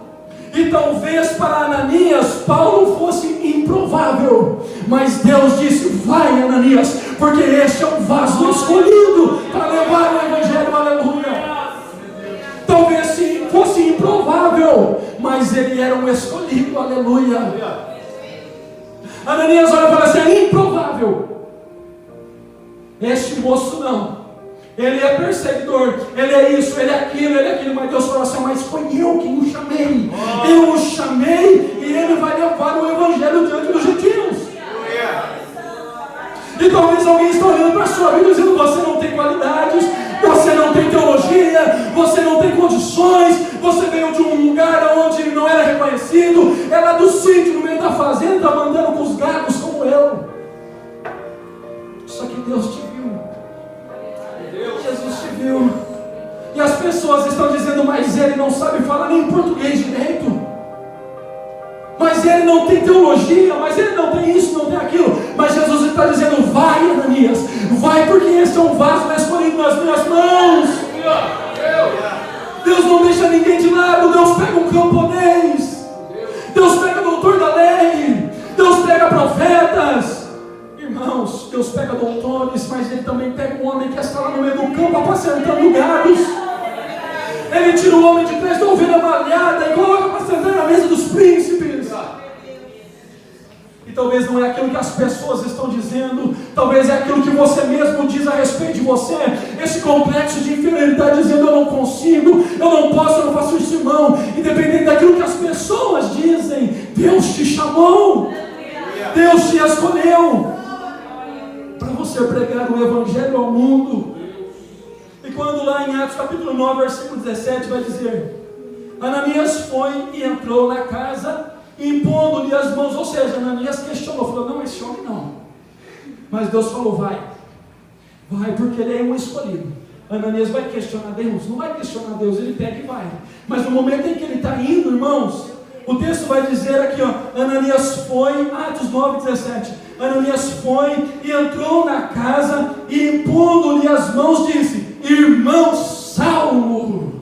E talvez para Ananias, Paulo fosse improvável, mas Deus disse, vai Ananias, porque este é um vaso escolhido para levar o Evangelho, aleluia. Talvez fosse improvável, mas ele era um escolhido, aleluia. Ananias olha e fala assim, é improvável. Este moço não. Ele é perseguidor, ele é isso, ele é aquilo, mas Deus falou assim, mas foi eu quem o chamei. Eu o chamei e ele vai levar o Evangelho diante dos gentios. E talvez alguém está olhando para a sua vida dizendo, você não tem qualidades, você não tem teologia, você não tem condições, você veio de um lugar onde não era reconhecido, é lá do sítio, no meio da fazenda, andando com os gatos como eu. Só que Deus te viu. Jesus te viu. E as pessoas estão dizendo, mas ele não sabe falar nem português direito. mas ele não tem teologia, mas ele não tem isso, não tem aquilo. Mas Jesus está dizendo: vai, Ananias, vai, porque esse é um vaso escolhido nas minhas mãos. Deus não deixa ninguém de lado. Deus pega um camponês, Deus pega doutor da lei, Deus pega profetas. Irmãos, Deus pega doutores, mas Ele também pega um homem que está lá no meio do campo apacentando gados. Ele tira o homem de trás da ovelha malhada e coloca para sentar na mesa dos príncipes. E talvez não é aquilo que as pessoas estão dizendo, talvez é aquilo que você mesmo diz a respeito de você. Esse complexo de inferioridade, dizendo: eu não consigo, eu não posso, eu não faço isso, irmão. Independente daquilo que as pessoas dizem, Deus te chamou, Deus te escolheu para você pregar o Evangelho ao mundo. E quando lá em Atos capítulo 9, versículo 17 vai dizer: Ananias foi e entrou na casa, impondo-lhe as mãos. Ou seja, Ananias questionou, falou: não, esse homem não. Mas Deus falou: vai, porque ele é um escolhido. Ananias vai questionar Deus? Não vai questionar Deus, ele pega e vai. Mas no momento em que ele está indo, irmãos, o texto vai dizer aqui, Ananias foi, Atos 9, 17. Ananias foi e entrou na casa e, impondo-lhe as mãos, disse: irmão Saulo.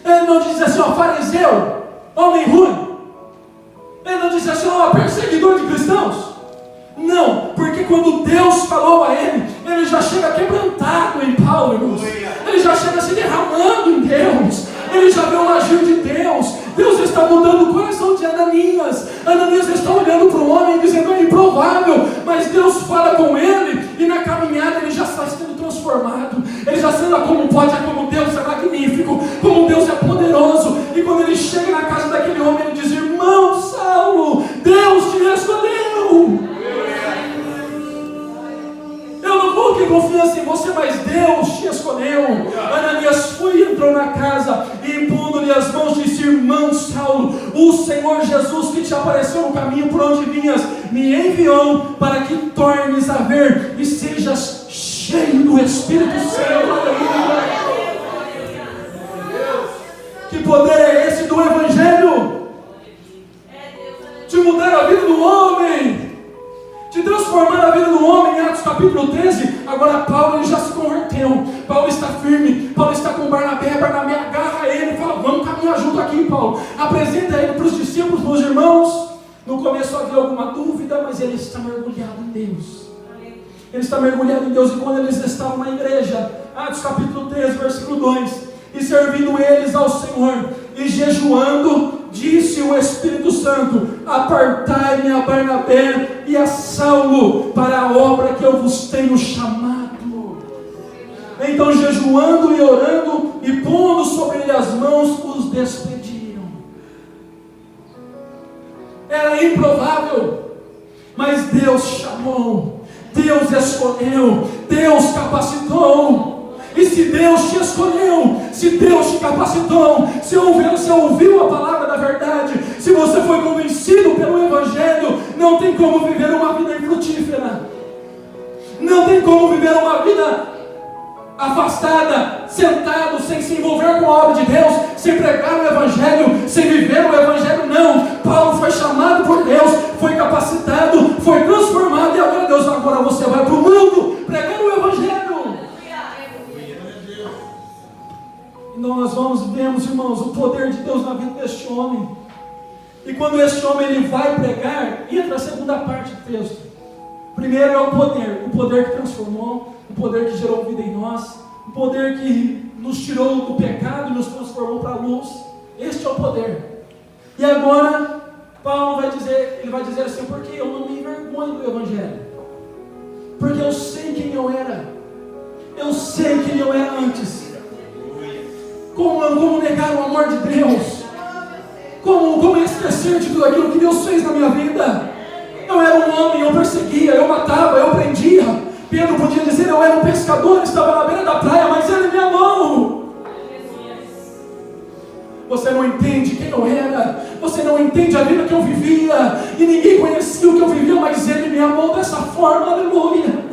Ele não disse assim: fariseu, homem ruim. Ele não disse assim: perseguidor de cristãos. Não, porque quando Deus falou a ele, ele já chega quebrantado em Paulo, irmãos. Ele já chega se derramando em Deus. Ele já vê o agir de Deus. Deus está mudando o coração de Ananias. Ananias está olhando para o homem dizendo: é improvável. Mas Deus fala com ele, e na caminhada ele já está sendo transformado. Ele já sabe como pode, como Deus é magnífico, como Deus é poderoso. E quando ele chega na casa daquele homem, ele diz: irmão Saulo, Deus te escolheu. Eu não coloquei confiança em você, mas Deus te escolheu. Ananias foi e entrou na casa, e impondo-lhe as mãos, disse: irmão Saulo, o Senhor Jesus, que te apareceu no caminho por onde vinhas, me enviou para que tornes a ver e sejas cheio do Espírito Santo. Que poder é esse do Evangelho? De mudar a vida do homem, de transformar a vida do homem. Em Atos capítulo 13, agora Paulo ele já se converteu. Paulo está firme, Paulo está com Barnabé. Barnabé agarra ele e fala: vamos caminhar junto aqui, Paulo. Apresenta ele para os discípulos, para os irmãos. No começo havia alguma dúvida, mas ele está mergulhado em Deus. Ele está mergulhado em Deus. E quando eles estavam na igreja, Atos capítulo 13, versículo 2: e servindo eles ao Senhor e jejuando, disse o Espírito Santo: apartai-me a Barnabé e a Saulo para a obra que eu vos tenho chamado. Então, jejuando e orando e pondo sobre ele as mãos, os despediram. Era improvável, mas Deus chamou, Deus escolheu, Deus capacitou. E se Deus te escolheu, se Deus te capacitou, se você ouviu a palavra da verdade, se você foi convencido pelo Evangelho, não tem como viver uma vida infrutífera, não tem como viver uma vida afastada, sentado, sem se envolver com a obra de Deus, sem pregar o Evangelho, sem viver o Evangelho. Não, Paulo foi chamado por Deus, foi capacitado, foi transformado, e agora você vai para o mundo pregar o Evangelho. Então nós vemos, irmãos, o poder de Deus na vida deste homem. E quando este homem ele vai pregar, entra a segunda parte do texto. Primeiro é o poder que transformou, o poder que gerou vida em nós, o poder que nos tirou do pecado e nos transformou para a luz. Este é o poder. E agora Paulo vai dizer assim: porque eu não me envergonho do Evangelho, porque eu sei quem eu era, antes. Como negar o amor de Deus? Como esquecer de tudo aquilo que Deus fez na minha vida? Eu era um homem, eu perseguia, eu matava, eu prendia. Pedro podia dizer: eu era um pescador, estava na beira da praia, mas Ele me amou. Você não entende quem eu era, você não entende a vida que eu vivia, e ninguém conhecia o que eu vivia, mas Ele me amou dessa forma, aleluia.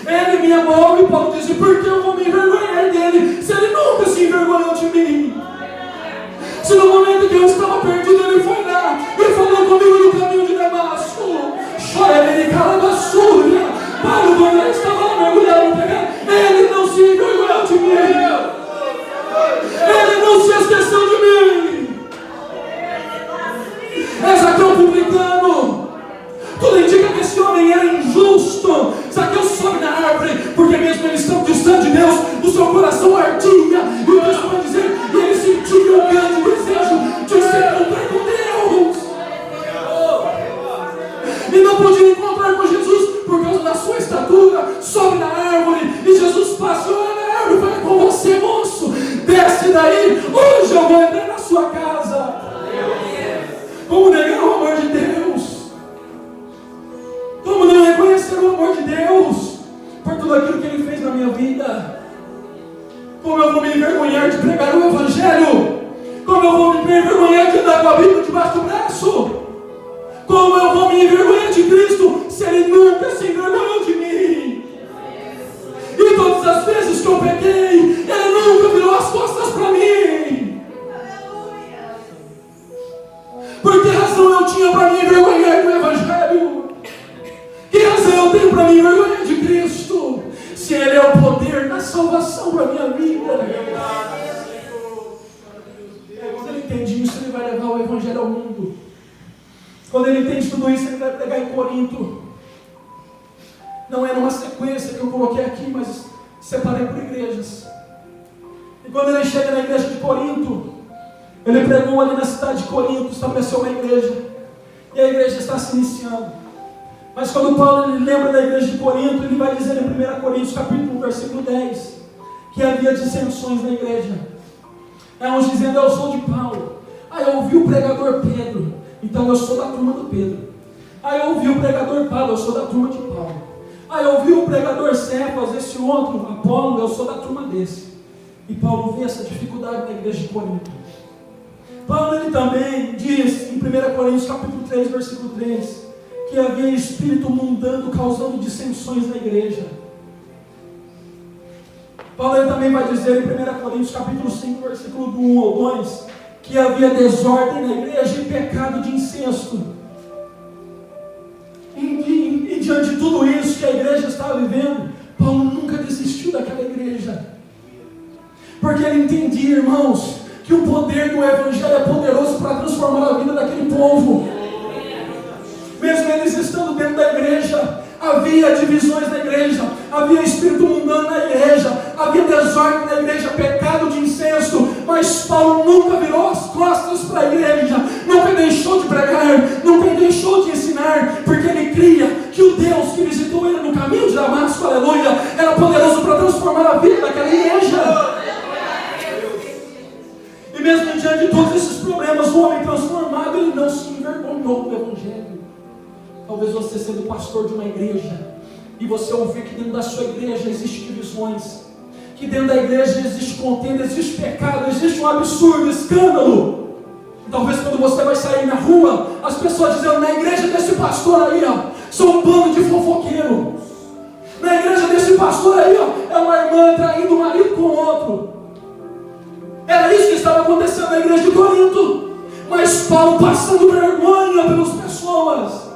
Ele me amou, e Paulo diz: por que eu vou me envergonhar dele, se Ele nunca se envergonhou de mim? Se no momento que eu estava perdido, Ele foi lá, e falou comigo no caminho de Damasco. Chora, ele cala a basura. Paulo, quando ele estava lá mergulhado no pecado, ele não se envergonhou de mim. Ele não se esqueceu de mim. É Zaqueu publicano. Tudo indica que esse homem era injusto. Zaqueu sobe na árvore, porque mesmo ele estando distante de Deus, o seu coração ardia. E o texto vai dizer que ele sentia um grande desejo de se encontrar com Deus. E não podia encontrar com Jesus por causa da sua estatura. Sobe na árvore e Jesus passa, olha na árvore, vai com você, moço. Desce daí, hoje eu vou entrar na sua casa. Como negar o amor de Deus? Como não reconhecer o amor de Deus por tudo aquilo que Ele fez na minha vida? Como eu vou me envergonhar de pregar o Evangelho? Como eu vou me envergonhar de andar com a Bíblia debaixo do braço? Como eu vou me envergonhar de Cristo se Ele nunca se envergonhou de mim? E todas as vezes que eu pequei, Ele nunca virou as costas para mim. Por que razão eu tinha para me envergonhar do Evangelho? Que razão eu tenho para me envergonhar de Cristo? Se Ele é o poder da salvação para a minha vida. Quando Ele entende isso, Ele vai levar o Evangelho ao mundo. Quando Ele entende tudo isso, Ele vai pregar em Corinto. Não é numa sequência que eu coloquei aqui, mas separei por igrejas. E quando Ele chega na igreja de Corinto, Ele pregou ali na cidade de Corinto, estabeleceu uma igreja. E a igreja está se iniciando. Mas quando Paulo ele lembra da igreja de Corinto, ele vai dizer em 1 Coríntios capítulo 1, versículo 10, que havia dissensões na igreja. Uns dizendo, eu sou de Paulo. Aí eu ouvi o pregador Pedro, então eu sou da turma do Pedro. Aí eu ouvi o pregador Paulo, eu sou da turma de Paulo. Aí eu ouvi o pregador Cefas, esse outro, Apolo, eu sou da turma desse. E Paulo vê essa dificuldade na igreja de Corinto. Paulo ele também diz em 1 Coríntios capítulo 3, versículo 3, que havia espírito mundano causando dissensões na igreja. Paulo ele também vai dizer em 1 Coríntios capítulo 5, versículo 1 ou 2, que havia desordem na igreja e pecado de incesto. E diante de tudo isso que a igreja estava vivendo, Paulo nunca desistiu daquela igreja. Porque ele entendia, irmãos, que o poder do Evangelho é poderoso para transformar a vida daquele povo. Mesmo eles estando dentro da igreja, havia divisões na igreja, havia espírito mundano na igreja, havia desordem na igreja, pecado de incesto, mas Paulo nunca virou as costas para a igreja, nunca deixou de pregar, nunca deixou de ensinar, porque ele cria que o Deus que visitou ele no caminho de Damasco, aleluia, era poderoso para transformar a vida daquela igreja. E mesmo diante de todos esses problemas, o homem transformado, ele não se envergonhou do Evangelho. Talvez você sendo pastor de uma igreja, e você ouvir que dentro da sua igreja existem divisões, que dentro da igreja existe contenda, existe pecado, existe um absurdo, escândalo. E talvez quando você vai sair na rua, as pessoas dizendo, na igreja desse pastor aí, ó, são um bando de fofoqueiro. Na igreja desse pastor aí, ó, é uma irmã traindo o marido com o outro. Era isso que estava acontecendo na igreja de Corinto. Mas Paulo passando vergonha pelas pessoas,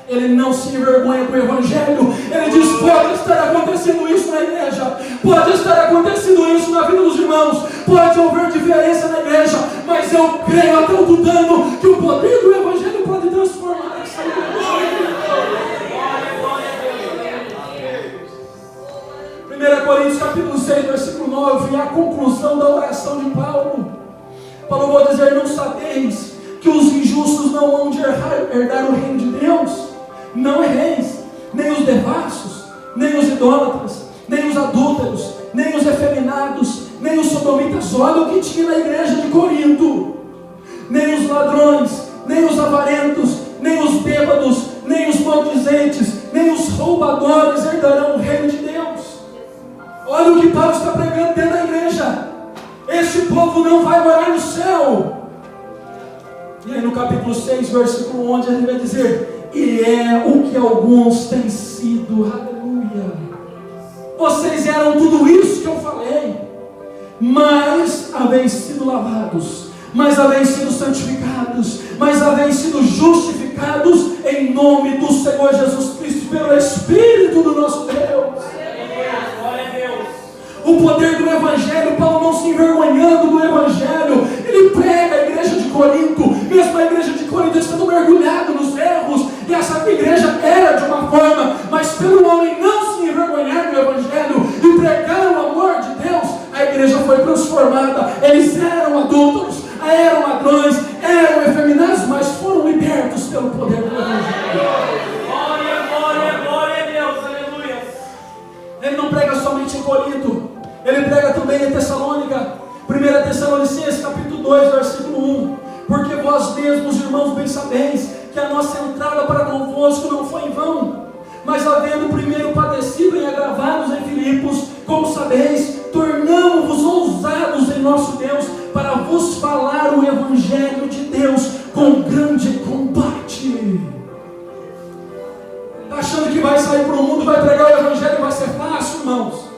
ele não se envergonha com o Evangelho. Ele diz, pode estar acontecendo isso na igreja, pode estar acontecendo isso na vida dos irmãos, pode haver diferença na igreja, mas eu creio até o tutano que o poder do Evangelho pode transformar essa igreja. 1 Coríntios capítulo 6, versículo 9, a conclusão da oração de Paulo. Paulo vai dizer, não sabeis que os injustos não vão de herdar o reino de Deus? Não erreis, nem os devassos, nem os idólatras, nem os adúlteros, nem os efeminados, nem os sodomitas. Olha o que tinha na igreja de Corinto. Nem os ladrões, nem os avarentos, nem os bêbados, nem os maldizentes, nem os roubadores herdarão o reino de Deus. Olha o que Paulo está pregando dentro da igreja. Este povo não vai morar no céu. E aí no capítulo 6, versículo 11, ele vai dizer, e é o que alguns têm sido. Aleluia. Vocês eram tudo isso que eu falei, mas haveis sido lavados, mas havem sido santificados, mas havem sido justificados em nome do Senhor Jesus Cristo, pelo Espírito do nosso Deus. Glória a Deus. O poder do Evangelho, Paulo não se envergonhando do Evangelho, ele prega a igreja de Corinto, mesmo a igreja de Corinto estando mergulhada nos erros, e essa igreja era de uma forma, mas pelo homem não se envergonhar do Evangelho e pregar o amor de Deus, a igreja foi transformada. Eles eram adúlteros, eram ladrões, eram efeminados, mas foram libertos pelo poder do Evangelho. Glória a Deus, aleluia. Ele não prega somente em Corinto, ele prega também em Tessalônica. 1 Tessalonicenses capítulo 2, versículo 1. Porque vós mesmos, irmãos, bem sabeis que a nossa entrada para convosco não foi em vão, mas havendo primeiro padecido e agravados em Filipos, como sabeis, tornamo-vos ousados em nosso Deus, para vos falar o Evangelho de Deus com grande combate. Está achando que vai sair para o mundo, vai pregar o Evangelho e vai ser fácil, irmãos?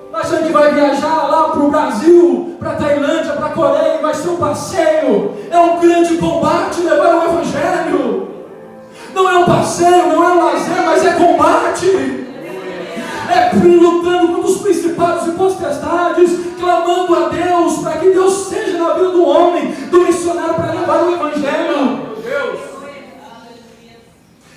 Está achando que vai viajar lá para o Brasil, para a Tailândia, para a Coreia e vai ser um passeio? É um grande combate levar o Evangelho. Não é um passeio, não é um lazer, mas é combate. É lutando contra os principados e potestades, clamando a Deus para que Deus seja na vida do homem, do missionário, para levar o Evangelho.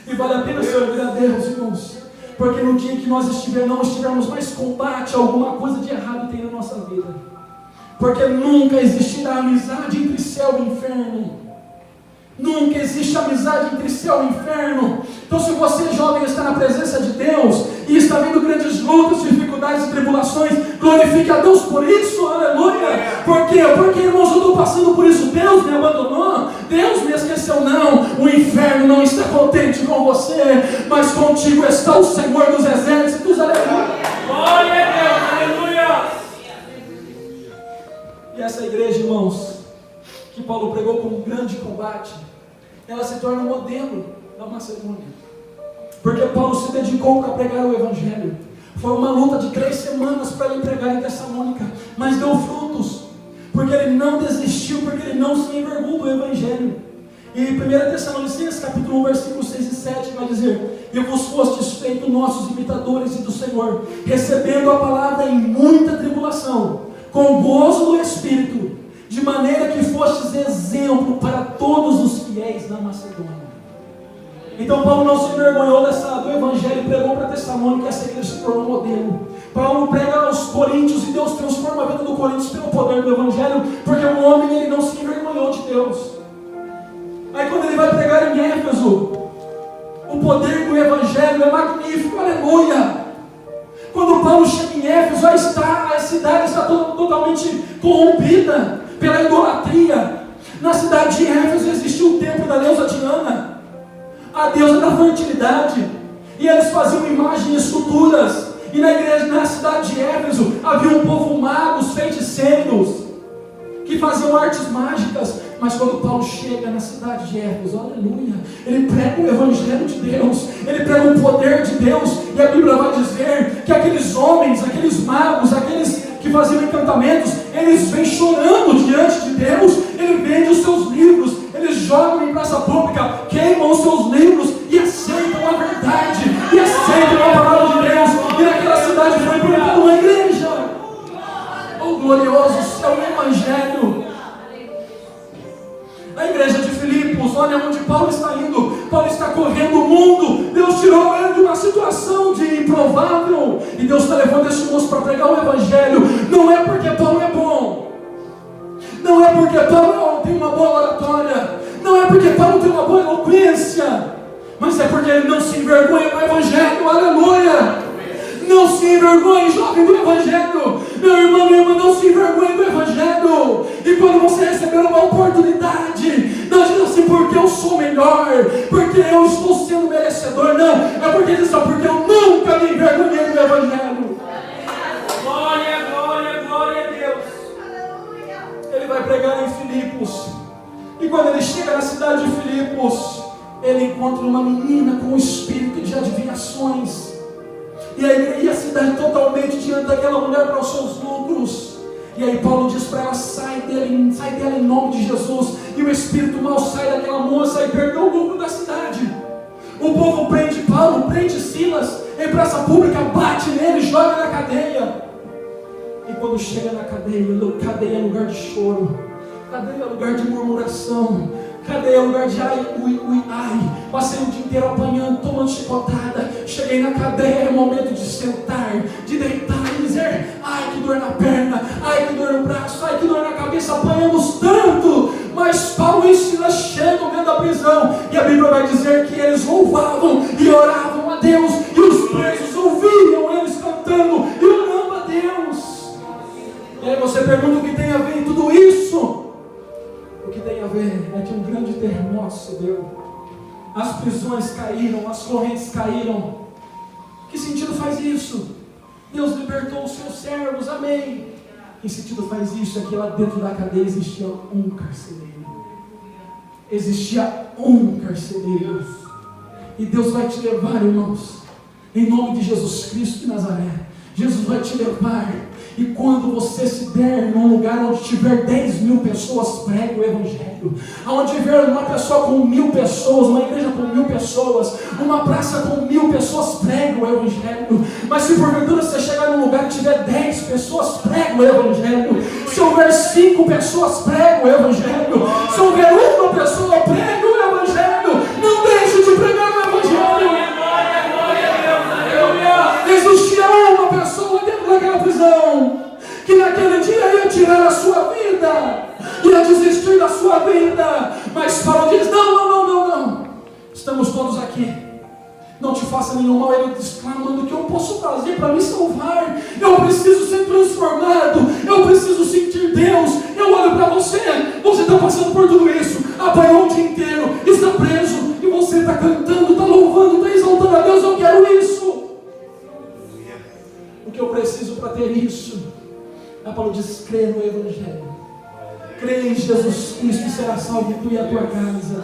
E vale a pena servir a Deus, irmãos, porque no dia que nós não estivermos mais combate, alguma coisa de errado tem na nossa vida, porque nunca existirá amizade entre céu e inferno. Nunca existe amizade entre céu e inferno. Então, se você, jovem, está na presença de Deus e está vendo grandes lutas, dificuldades e tribulações, glorifique a Deus por isso, aleluia. Por quê? Porque, irmãos, eu estou passando por isso. Deus me abandonou, Deus me esqueceu. Não, o inferno não está contente com você, mas contigo está o Senhor dos exércitos, aleluia. Glória a Deus, aleluia. E essa igreja, irmãos, que Paulo pregou com um grande combate, ela se torna modelo da Macedônia, porque Paulo se dedicou para pregar o Evangelho. Foi uma luta de 3 semanas para ele pregar em Tessalônica, mas deu frutos, porque ele não desistiu, porque ele não se envergonhou do Evangelho. E 1 Tessalonicenses capítulo 1, versículos 6 e 7 vai dizer: e vos fostes feitos nossos imitadores e do Senhor, recebendo a palavra em muita tribulação, com gozo do Espírito, de maneira que fostes exemplo para todos os fiéis na Macedônia. Então Paulo não se envergonhou do Evangelho e pregou para Tessalônica, e essa igreja se tornou modelo. Paulo prega aos Coríntios e Deus transforma a vida do Coríntios pelo poder do Evangelho, porque o homem ele não se envergonhou de Deus. Aí quando ele vai pregar em Éfeso, o poder do Evangelho é magnífico, aleluia. Quando Paulo chega em Éfeso, a cidade está totalmente corrompida pela idolatria. Na cidade de Éfeso existia o templo da deusa Diana, a deusa da fertilidade, e eles faziam imagens e esculturas. E na cidade de Éfeso havia um povo magos, feiticeiros, que faziam artes mágicas. Mas quando Paulo chega na cidade de Éfeso, aleluia, ele prega o Evangelho de Deus, ele prega o poder de Deus, e a Bíblia vai dizer que aqueles homens, aqueles magos, aqueles que faziam encantamentos, eles vêm chorando diante de Deus. Ele vende os seus livros, eles jogam em praça pública, queimam os seus livros e aceitam a verdade, e aceitam a palavra de Deus. E naquela cidade foi implantada uma igreja. Oh glorioso céu, o Evangelho. A igreja de Filipos, olha onde Paulo está indo. Paulo está correndo o mundo. Deus tirou ele de uma situação de improvável, e Deus está levando esse moço para pregar o Evangelho. Não é porque Paulo é bom, não é porque Paulo tem uma boa oratória, não é porque Paulo tem uma boa eloquência, mas é porque ele não se envergonha do Evangelho, aleluia. Não se envergonhe, jovem, do Evangelho. Meu irmão, minha irmã, não se envergonhe do Evangelho. E quando você receber uma oportunidade, não diga assim, porque eu sou melhor, porque eu estou sendo merecedor. Não, é porque diz assim, porque eu nunca me envergonhei do Evangelho. Glória, glória, glória a Deus. Ele vai pregar em Filipos, e quando ele chega na cidade de Filipos, ele encontra uma menina com um espírito de adivinhações. E a cidade totalmente diante daquela mulher para os seus lucros. E aí Paulo diz para ela: sai dela em nome de Jesus. E o espírito mau sai daquela moça e perdeu o lucro da cidade. O povo prende Paulo, prende Silas em praça pública, bate nele, joga na cadeia. E quando chega na cadeia é lugar de choro, cadeia é lugar de murmuração, cadeia é lugar de ai, ui, ai. Passei o dia inteiro apanhando, tomando chicotada. Cheguei na cadeia, é momento de sentar, de deitar e dizer: ai que dor na perna, ai que dor no braço, ai que dor na cabeça. Apanhamos tanto. Mas Paulo e Silas chegam dentro da prisão, e a Bíblia vai dizer que eles louvavam e oravam a Deus, e os presos ouviam eles cantando e orando a Deus. E aí você pergunta: o que tem a ver em tudo isso? O que tem a ver é que um grande terremoto subiu, as prisões caíram, as correntes caíram. Que sentido faz isso? Deus libertou os seus servos, amém. Que sentido faz isso? É que lá dentro da cadeia existia um carcereiro. Existia um carcereiro. E Deus vai te levar, irmãos, em nome de Jesus Cristo de Nazaré. Jesus vai te levar. E quando você se der num lugar onde tiver 10.000 pessoas, pregue o Evangelho. Onde tiver uma pessoa com 1.000 pessoas, uma igreja com 1.000 pessoas, uma praça com 1.000 pessoas, pregue o Evangelho. Mas se porventura você chegar num lugar que tiver 10 pessoas, pregue o Evangelho. Se houver 5 pessoas, pregue o Evangelho. Se houver uma pessoa, pregue o Evangelho. Não deixe de pregar o Evangelho. Existia uma pessoa dentro daquela prisão que naquele dia ia tirar a sua vida, ia desistir da sua vida. Mas Paulo diz: não, estamos todos aqui, não te faça nenhum mal. Ele diz, clamando: o que eu posso fazer para me salvar? Eu preciso ser transformado, eu preciso sentir Deus. Eu olho para você está passando por tudo isso, apanhou o dia inteiro, está preso, e você está cantando, está louvando, está exaltando a Deus. Eu quero isso. O que eu preciso para ter isso? A Paulo diz: crê no Evangelho, crê em Jesus Cristo e será salvo tu e a tua casa.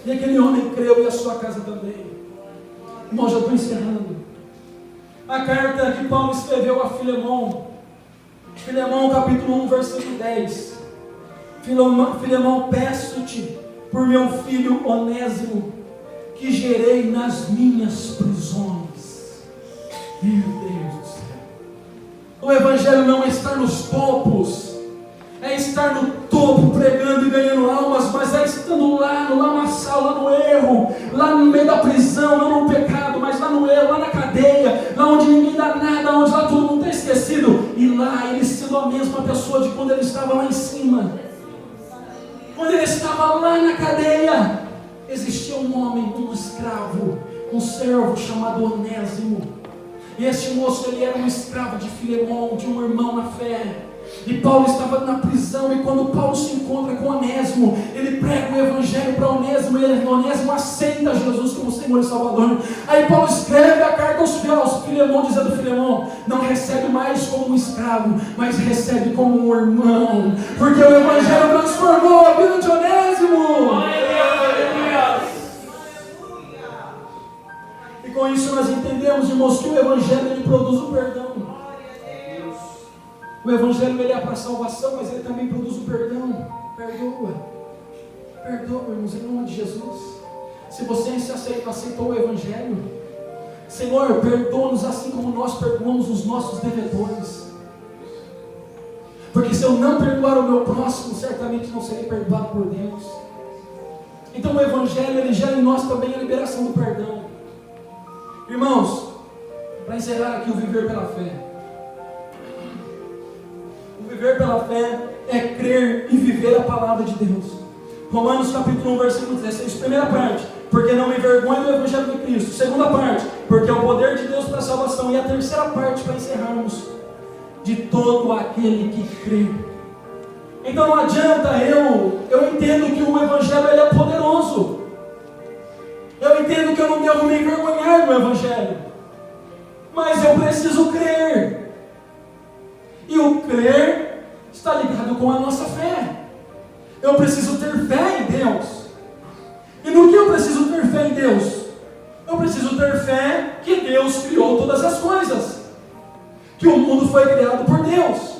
E aquele homem creu e a sua casa também. Irmão, já estou encerrando. A carta que Paulo escreveu a Filemão, capítulo 1, versículo 10. Filemão, peço-te por meu filho Onésimo, que gerei nas minhas prisões. Meu Deus do céu. O Evangelho não é estar nos topos, é estar no topo pregando e ganhando almas, mas é estando lá no lamaçal, lá no erro, lá no meio da prisão, não no pecado, mas lá no erro, lá na cadeia, lá onde ninguém dá nada, onde lá todo mundo está esquecido. E lá ele sendo a mesma pessoa de quando ele estava lá em cima. Quando ele estava lá na cadeia, existia um homem, um escravo, um servo chamado Onésimo. E este moço, ele era um escravo de Filemão, de um irmão na fé. E Paulo estava na prisão, e quando Paulo se encontra com Onésimo, ele prega o Evangelho para Onésimo, e Onésimo aceita Jesus como Senhor e Salvador. Aí Paulo escreve a carta aos Filemão, dizendo: Filemão, não recebe mais como um escravo, mas recebe como um irmão, porque o Evangelho transformou a vida de Onésimo. E com isso nós entendemos, irmãos, que o Evangelho ele produz o perdão. O Evangelho ele é para a salvação, mas ele também produz o perdão. Perdoa, irmãos, em nome de Jesus. Se você aceitou o Evangelho, Senhor, perdoa-nos assim como nós perdoamos os nossos devedores. Porque se eu não perdoar o meu próximo, certamente não serei perdoado por Deus. Então o Evangelho ele gera em nós também a liberação do perdão. Irmãos, para encerrar aqui o viver pela fé. O viver pela fé é crer e viver a palavra de Deus. Romanos capítulo 1, versículo 16, primeira parte: porque não me envergonho do Evangelho de Cristo. Segunda parte: porque é o poder de Deus para a salvação. E a terceira parte, para encerrarmos: de todo aquele que crê. Então não adianta eu entendo que o Evangelho ele é poderoso. Eu entendo que eu não devo me envergonhar do Evangelho, mas eu preciso crer. E o crer está ligado com a nossa fé. Eu preciso ter fé em Deus. E no que eu preciso ter fé em Deus? Eu preciso ter fé que Deus criou todas as coisas, que o mundo foi criado por Deus.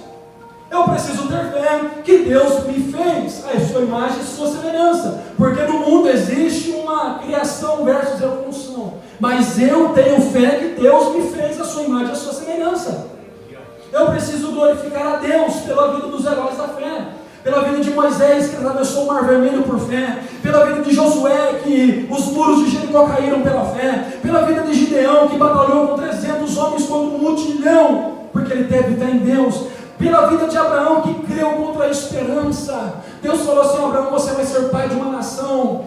Eu preciso ter fé que Deus me fez a sua imagem e sua semelhança, porque no mundo existe uma criação versus evolução, mas eu tenho fé que Deus me fez a sua imagem e a sua semelhança. Eu preciso glorificar a Deus pela vida dos heróis da fé, pela vida de Moisés, que atravessou o Mar Vermelho por fé, pela vida de Josué, que os muros de Jericó caíram pela fé, pela vida de Gideão, que batalhou com 300 homens contra um mutirão, porque ele teve fé em Deus, pela vida de Abraão, que creu contra a esperança. Deus falou assim: Abraão, você vai ser pai de uma nação.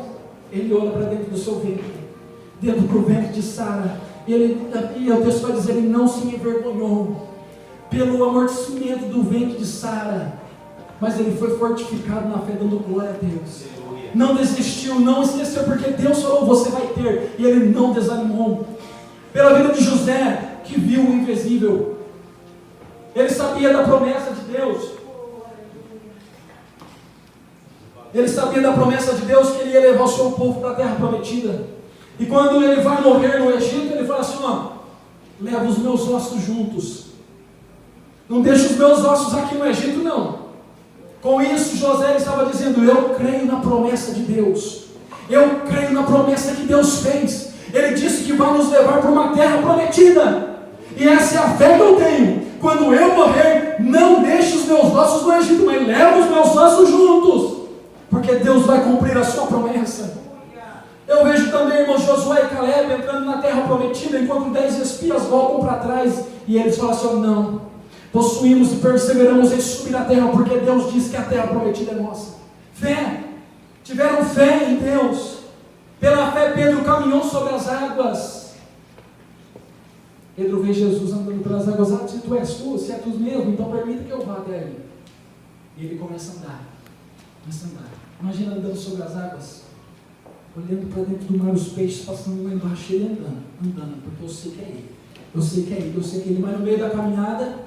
Ele olha para dentro do seu ventre, dentro do ventre de Sara, e o texto vai dizer, ele não se envergonhou pelo amortecimento do ventre de Sara, mas ele foi fortificado na fé, dando glória a Deus. Não desistiu, não esqueceu, porque Deus falou, você vai ter, e ele não desanimou. Pela vida de José, que viu o invisível, ele sabia da promessa de Deus, ele sabia da promessa de Deus, que ele ia levar o seu povo para a terra prometida, e quando ele vai morrer no Egito, ele fala assim, leva os meus ossos juntos, não deixa os meus ossos aqui no Egito não. Com isso José estava dizendo, eu creio na promessa de Deus, eu creio na promessa que Deus fez. Ele disse que vai nos levar para uma terra prometida, e essa é a fé que eu tenho. Quando eu morrer, não deixe os meus ossos no Egito, mas leva os meus ossos juntos, porque Deus vai cumprir a sua promessa. Eu vejo também, irmãos, Josué e Caleb entrando na terra prometida, enquanto 10 espias voltam para trás, e eles falam assim, não, possuímos e perseveramos em subir a terra, porque Deus disse que a terra prometida é nossa. Fé, tiveram fé em Deus. Pela fé Pedro caminhou sobre as águas. Pedro vê Jesus andando pelas águas, se tu és tu, se é tu mesmo, então permita que eu vá até ali. E ele começa a andar, imagina andando sobre as águas, olhando para dentro do mar, os peixes passando lá embaixo, ele andando, porque eu sei que é ele, mas no meio da caminhada,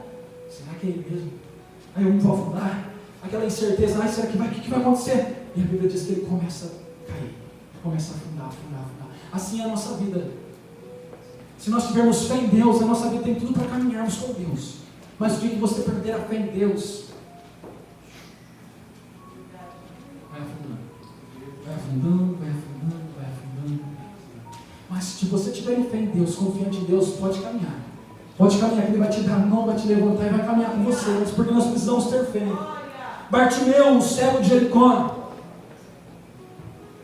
será que é ele mesmo? Aí eu vou afundar, aquela incerteza, será que o que vai acontecer? E a Bíblia diz que ele começa a cair, começa a afundar. Assim é a nossa vida. Se nós tivermos fé em Deus, a nossa vida tem tudo para caminharmos com Deus. Mas o dia que você perder a fé em Deus, vai afundando. Mas se você tiver fé em Deus, confiante em Deus, pode caminhar, que Ele vai te dar a mão, vai te levantar e vai caminhar com você, porque nós precisamos ter fé. Bartimeu, o cego de Jericó,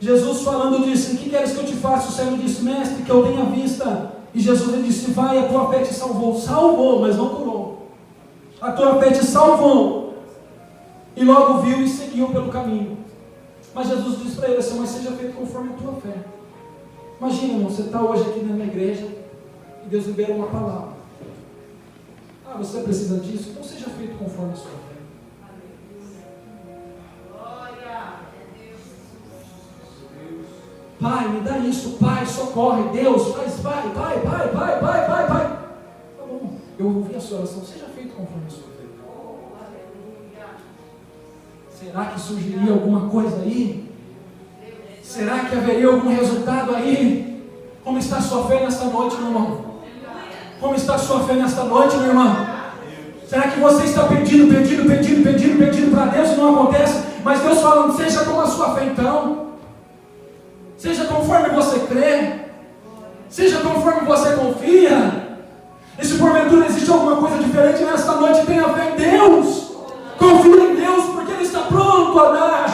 Jesus falando disse, que queres que eu te faça? O cego disse, mestre, que eu tenha vista. E Jesus ele disse, vai, a tua fé te salvou, mas não curou, a tua fé te salvou. E logo viu e seguiu pelo caminho. Mas Jesus disse para ele assim, mas seja feito conforme a tua fé. Imagina, irmão, você está hoje aqui na minha igreja e Deus libera uma palavra. Você precisa disso? Então seja feito conforme a sua fé. Pai, me dá isso, Pai, socorre, Deus, faz, Pai. Tá bom, eu ouvi a sua oração, seja feito conforme a sua fé. Será que surgiria alguma coisa aí? Será que haveria algum resultado aí? Como está a sua fé nesta noite, meu irmão? Como está a sua fé nesta noite, meu irmão? Será que você está pedindo para Deus e não acontece? Mas Deus falando, seja como a sua fé então. Seja conforme você crê, seja conforme você confia. E se porventura existe alguma coisa diferente nesta noite, tenha fé em Deus, confie em Deus, porque Ele está pronto a dar.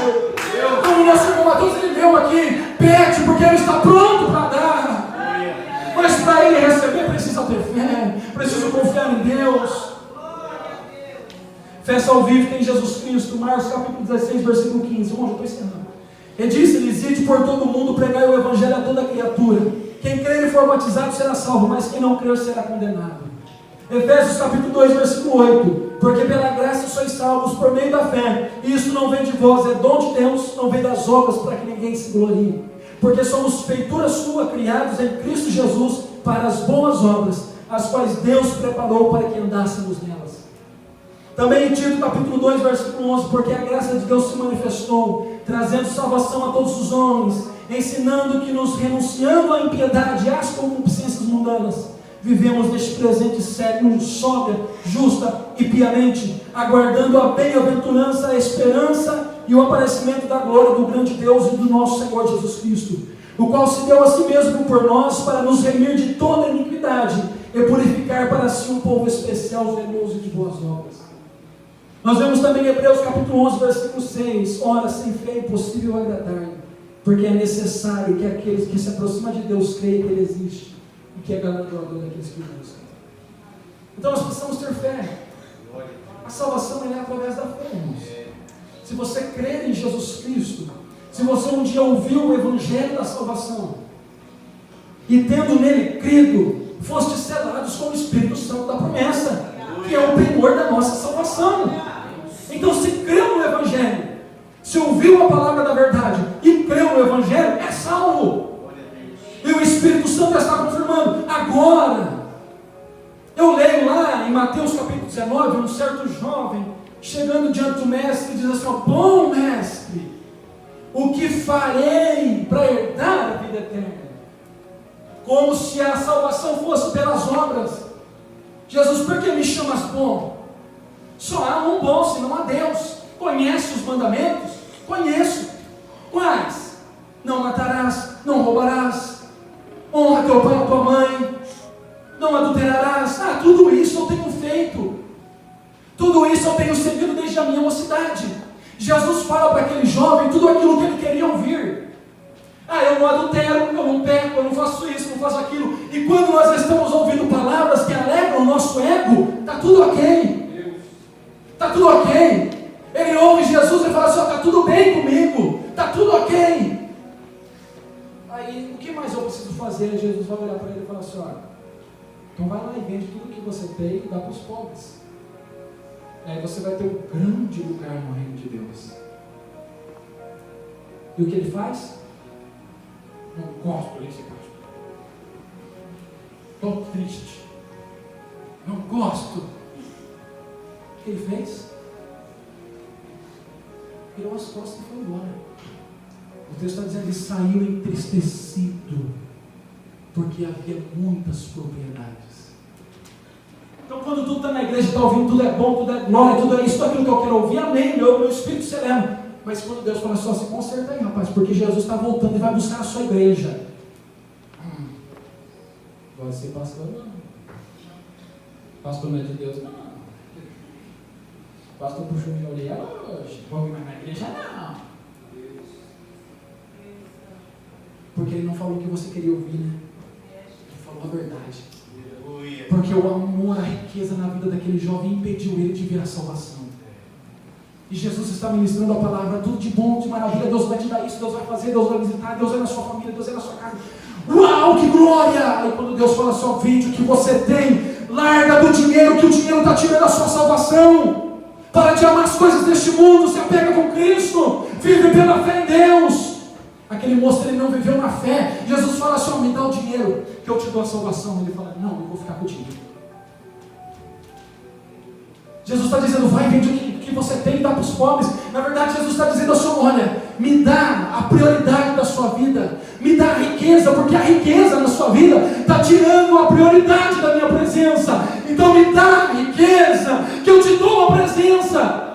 Como o nosso irmão Mateus ele deu aqui, pede porque Ele está pronto para dar. Mas para Ele receber precisa ter fé, precisa confiar em Deus. Fé salvífica em Jesus Cristo, Marcos capítulo 16, versículo 15. Irmão, já estou encerrando. Ele disse-lhes, ide por todo o mundo, pregai o evangelho a toda criatura. Quem crer e for batizado será salvo, mas quem não crer será condenado. Efésios capítulo 2, versículo 8. Porque pela graça sois salvos por meio da fé, e isso não vem de vós, é dom de Deus, não vem das obras, para que ninguém se glorie. Porque somos feitura sua, criados em Cristo Jesus, para as boas obras, as quais Deus preparou para que andássemos nelas. Também em Tito capítulo 2, versículo 11, porque a graça de Deus se manifestou, trazendo salvação a todos os homens, ensinando que nos renunciando à impiedade e às concupiscências mundanas, vivemos neste presente século sóbria, justa e piamente, aguardando a bem-aventurança, a esperança e o aparecimento da glória do grande Deus e do nosso Senhor Jesus Cristo, o qual se deu a si mesmo por nós para nos remir de toda iniquidade e purificar para si um povo especial, zeloso de boas obras. Nós vemos também em Hebreus capítulo 11, versículo 6, ora, sem fé é impossível agradar-lhe, porque é necessário que aqueles que se aproximam de Deus creiam que Ele existe e que é galardoador daqueles que buscam. Então nós precisamos ter fé. A salvação é através da fé, irmãos. Se você crer em Jesus Cristo, se você um dia ouviu o Evangelho da salvação, e tendo nele crido, foste selados com o Espírito Santo da promessa, que é o penhor da nossa salvação. Então, se creu no Evangelho, se ouviu a palavra da verdade e creu no Evangelho, é salvo. E o Espírito Santo está confirmando. Agora, eu leio lá em Mateus capítulo 19, um certo jovem chegando diante do mestre e diz assim: ó, bom mestre, o que farei para herdar a vida eterna? Como se a salvação fosse pelas obras. Jesus, por que me chamas bom? Só há um bom, senão há Deus. Conhece os mandamentos? Conheço. Quais? Não matarás, não roubarás, honra teu pai e tua mãe, não adulterarás. Tudo isso eu tenho feito. Tudo isso eu tenho seguido desde a minha mocidade. Jesus fala para aquele jovem tudo aquilo que ele queria ouvir. Eu não adultero, eu não peco, eu não faço isso, não faço aquilo. E quando nós estamos ouvindo palavras que alegram o nosso ego, está tudo ok. Está tudo ok. Ele ouve Jesus e fala assim: está tudo bem comigo, está tudo ok. Aí, o que mais eu preciso fazer? Jesus vai olhar para ele e falar assim: então vai lá e vende tudo que você tem e dá para os pobres. Aí você vai ter um grande lugar no reino de Deus. E o que ele faz? Não gosto desse pastor. Estou triste. Não gosto. O que ele fez? Virou as costas e foi embora. O texto está dizendo que ele saiu entristecido, porque havia muitas propriedades. Então, quando tudo está na igreja, está ouvindo, tudo é bom, tudo é glória, tudo é isso, tudo aquilo que eu quero ouvir, amém, meu espírito sereno. Mas quando Deus fala só, se conserta aí, rapaz, porque Jesus está voltando e vai buscar a sua igreja. Vai ser pastor, não. Pastor não é de Deus, não. Pastor puxou minha orelha hoje. Vou vir mais na igreja, não. Porque ele não falou o que você queria ouvir, né? Ele falou a verdade. Porque o amor, a riqueza na vida daquele jovem impediu ele de ver a salvação. E Jesus está ministrando a palavra, tudo de bom, de maravilha. Deus vai te dar isso, Deus vai fazer, Deus vai visitar, Deus é na sua família, Deus é na sua casa. Uau, que glória! Aí quando Deus fala só, vende o que você tem, larga do dinheiro, que o dinheiro está tirando a sua salvação. Para de amar as coisas deste mundo, se apega com Cristo, vive pela fé em Deus. Aquele moço, ele não viveu na fé. Jesus fala assim: me dá o dinheiro que eu te dou a salvação. Ele fala: não, eu vou ficar contigo. Jesus está dizendo: vai, vende o que você tem e dá para os pobres. Na verdade, Jesus está dizendo assim: olha, me dá a prioridade da sua vida, me dá a riqueza, porque a riqueza na sua vida está tirando a prioridade da minha presença. Então me dá a riqueza, que eu te dou a presença.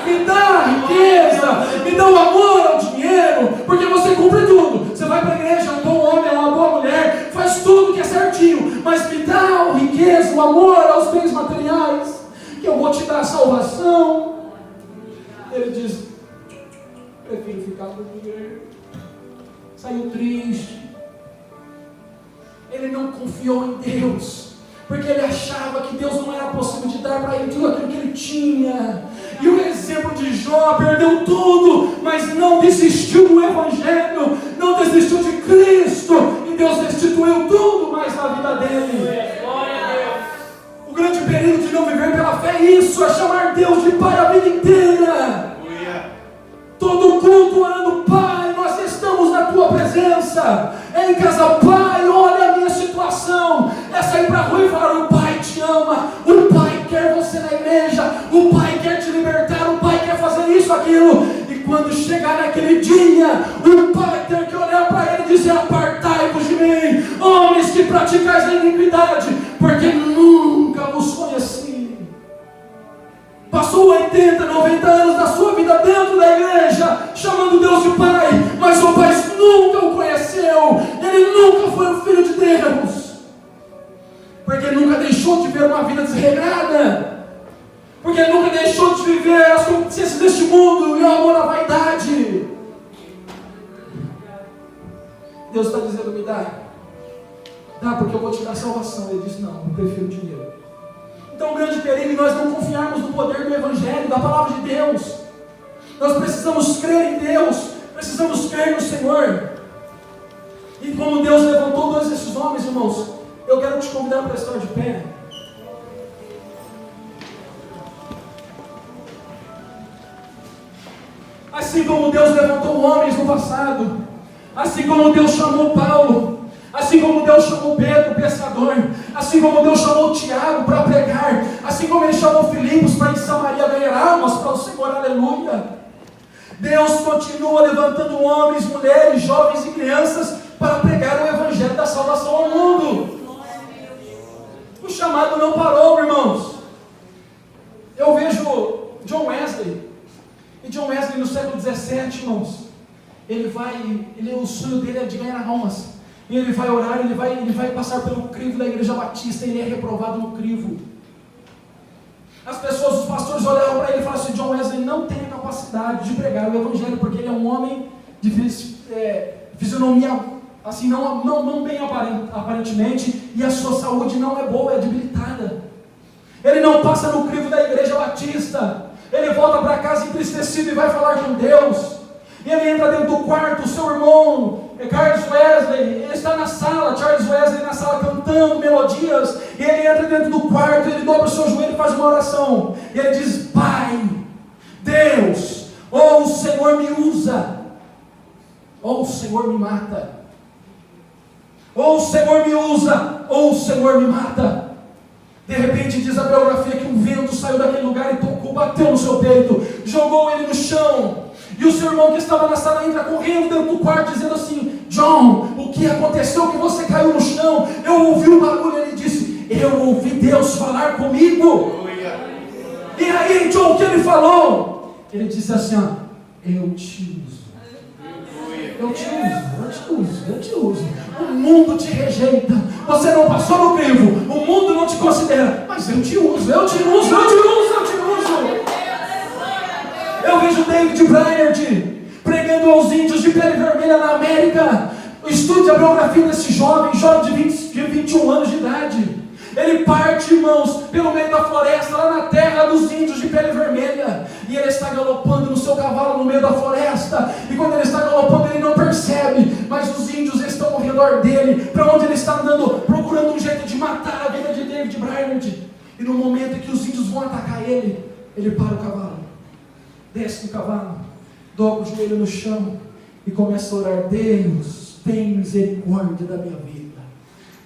Me dá a riqueza, me dá o amor ao dinheiro, porque você cumpre tudo. Você vai para a igreja, é um bom homem, é uma boa mulher, faz tudo que é certinho, mas me dá a riqueza, o amor aos bens materiais, que eu vou te dar a salvação. Ele diz: prefiro ficar com o dinheiro. Saiu triste. Ele não confiou em Deus, porque ele achava que Deus não era possível de dar para ele tudo aquilo que ele tinha. E o exemplo de Jó, perdeu tudo, mas não desistiu do Evangelho, não desistiu de Cristo, e Deus restituiu tudo mais na vida dele. O grande perigo de não viver pela fé é isso, é chamar Deus de Pai a vida inteira. Todo culto orando: Pai, nós estamos na Tua presença. É em casa: Pai, olha a minha situação. É sair para a rua e falar: o Pai te ama, o Pai quer você na igreja, o Pai quer te libertar, o Pai quer fazer isso, aquilo. E quando chegar naquele dia, o Pai tem que olhar para ele e dizer: apartai-vos de mim, homens que praticais a iniquidade, porque nunca vos conheci. Passou 80, 90 anos da sua vida dentro da igreja, chamando Deus de Pai, mas o Pai nunca o conheceu. Ele nunca foi o Filho de Deus, porque nunca deixou de ver uma vida desregrada, porque nunca deixou de viver as concupiscências deste mundo e o amor à vaidade. Deus está dizendo: me dá, porque eu vou te dar salvação. Ele diz: não, eu prefiro dinheiro. Então o grande perigo é nós não confiarmos no poder do Evangelho, da palavra de Deus. Nós precisamos crer em Deus, precisamos crer no Senhor. E como Deus levantou todos esses homens, irmãos, eu quero te convidar para estar de pé. Assim como Deus levantou homens no passado, assim como Deus chamou Paulo, assim como Deus chamou Pedro, pescador, assim como Deus chamou Tiago para pregar, assim como Ele chamou Filipos para em Samaria ganhar almas para o Senhor, aleluia. Deus continua levantando homens, mulheres, jovens e crianças para pregar o Evangelho da salvação ao mundo. O chamado não parou, irmãos. Eu vejo John Wesley, e John Wesley no século 17, irmãos, o sonho dele é de ganhar almas. E ele vai orar, ele vai passar pelo crivo da igreja batista, e ele é reprovado no crivo. As pessoas, os pastores olharam para ele e falaram assim: John Wesley não tem a capacidade de pregar o Evangelho, porque ele é um homem de fisionomia assim, não bem aparentemente, e a sua saúde não é boa, é debilitada. Ele não passa no crivo da igreja batista. Ele volta para casa entristecido e vai falar com Deus. E ele entra dentro do quarto, o seu irmão, Charles Wesley, ele está na sala, Charles Wesley na sala cantando melodias, e ele entra dentro do quarto, ele dobra o seu joelho e faz uma oração, e ele diz: Pai, Deus, ou o Senhor me usa, ou o Senhor me mata, ou o Senhor me usa, ou o Senhor me mata. De repente diz a biografia que um vento saiu daquele lugar e tocou, bateu no seu peito, jogou ele no chão. E o seu irmão que estava na sala entra correndo dentro do quarto dizendo assim: John, o que aconteceu que você caiu no chão? Eu ouvi um barulho. Ele disse: eu ouvi Deus falar comigo. E aí, John, o que ele falou? Ele disse assim: eu te uso. Eu te uso. O mundo te rejeita. Você não passou no crivo. O mundo não te considera. Mas eu te uso. Eu vejo David Brainerd pregando aos índios de pele vermelha na América. Estude a biografia desse jovem de 21 anos de idade. Ele parte, irmãos, pelo meio da floresta, lá na terra dos índios de pele vermelha. E ele está galopando no seu cavalo no meio da floresta. E quando ele está galopando, ele não percebe, mas os índios estão ao redor dele, para onde ele está andando, procurando um jeito de matar a vida de David Brainerd. E no momento em que os índios vão atacar ele, ele para o cavalo, desce do cavalo, dobra o joelho no chão e começa a orar: Deus, tem misericórdia da minha vida.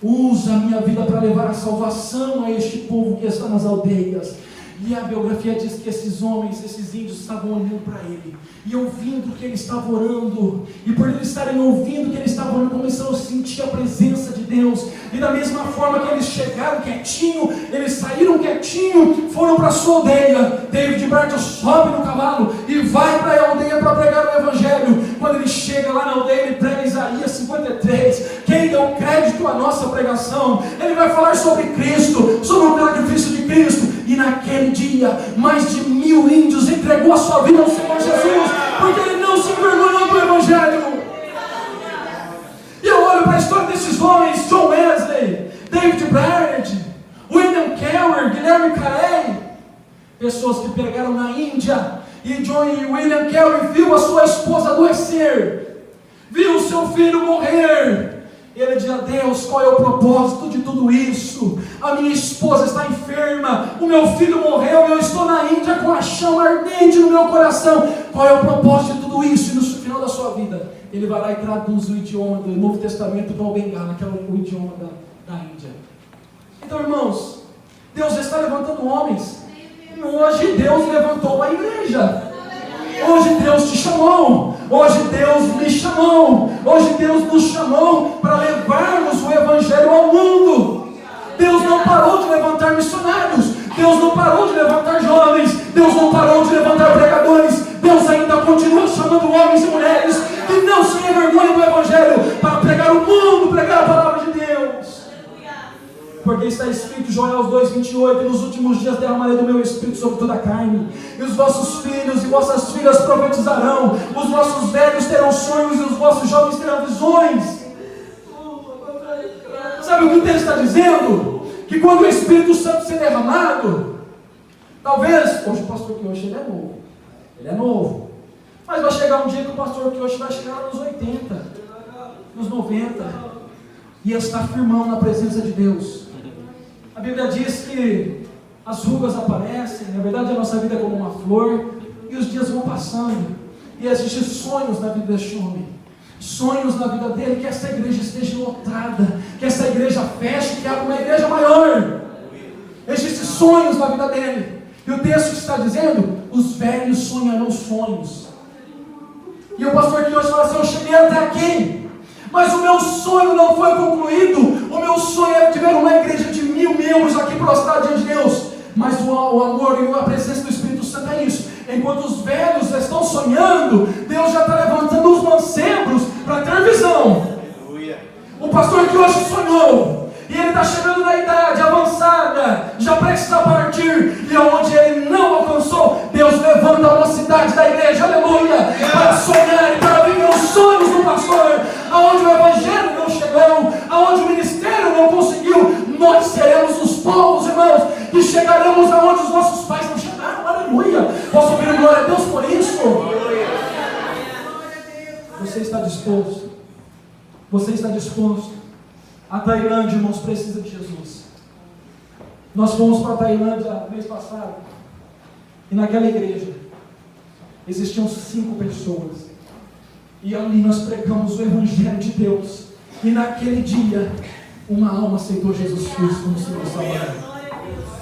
Usa a minha vida para levar a salvação a este povo que está nas aldeias. E a biografia diz que esses homens, esses índios estavam olhando para ele e ouvindo que ele estava orando. E por eles estarem ouvindo que ele estava orando, começaram a sentir a presença de Deus. E da mesma forma que eles chegaram quietinho, eles saíram quietinho, foram para a sua aldeia. David Brainerd sobe no cavalo e vai para a aldeia para pregar o Evangelho. Quando ele chega lá na aldeia, ele prega Isaías 53. Quem deu crédito à nossa pregação? Ele vai falar sobre Cristo, sobre o sacrifício de Cristo. E naquele dia, mais de 1000 índios entregou a sua vida ao Senhor Jesus, porque ele não se envergonhou do Evangelho. E eu olho para a história desses homens: John Wesley, David Brainerd, William Carey, Guilherme Carey, pessoas que pregaram na Índia. E John e William Carey viu a sua esposa adoecer, viu o seu filho morrer. E ele diz a Deus: qual é o propósito de tudo isso? A minha esposa está enferma, o meu filho morreu, eu estou na Índia com a chama ardente no meu coração. Qual é o propósito de tudo isso? E no final da sua vida, ele vai lá e traduz o idioma do Novo Testamento para o Bengala, que é o idioma da Índia. Então, irmãos, Deus está levantando homens. E hoje Deus levantou a igreja. Hoje Deus te chamou, hoje Deus me chamou, hoje Deus nos chamou para levarmos o Evangelho ao mundo. Deus não parou de levantar missionários, Deus não parou de levantar jovens, Deus não parou de levantar pregadores, Deus ainda continua chamando homens e mulheres que não se envergonham do Evangelho para pregar o mundo, pregar a palavra de Deus. Porque está escrito, Joel 2,28, e nos últimos dias derramarei do meu Espírito sobre toda a carne, e os vossos filhos e vossas filhas profetizarão, os vossos velhos terão sonhos e os vossos jovens terão visões. Sabe o que o texto está dizendo? Que quando o Espírito Santo ser derramado, talvez, hoje o pastor Kiyoshi ele é novo, mas vai chegar um dia que o pastor Kiyoshi vai chegar nos 80, nos 90, e estar firmão na presença de Deus. A Bíblia diz que as rugas aparecem, na verdade a nossa vida é como uma flor, e os dias vão passando, e existem sonhos na vida deste homem, sonhos na vida dele, que essa igreja esteja lotada, que essa igreja feche, que abra uma igreja maior. Existem sonhos na vida dele, e o texto está dizendo, os velhos sonharão sonhos. E o pastor que hoje fala assim, eu cheguei até aqui, mas o meu sonho não foi concluído. O meu sonho é ter uma igreja de 1000 membros aqui prostrado diante de Deus. Mas o amor e a presença do Espírito Santo é isso. Enquanto os velhos estão sonhando, Deus já está levantando os mancebos para ter visão. O pastor que hoje sonhou, e ele está chegando na idade avançada, já prestes a partir, e aonde ele não alcançou, Deus levanta a mocidade da igreja, aleluia, para sonhar e para viver os sonhos do pastor. Aonde o Evangelho não chegou, aonde o ministério não conseguiu, nós seremos os povos, irmãos, que chegaremos aonde os nossos pais não chegaram, aleluia. Posso ouvir glória a Deus por isso? Você está disposto? Você está disposto? A Tailândia, irmãos, precisa de Jesus. Nós fomos para a Tailândia mês passado, e naquela igreja existiam 5 pessoas, e ali nós pregamos o Evangelho de Deus, e naquele dia uma alma aceitou Jesus Cristo como Senhor e Salvador.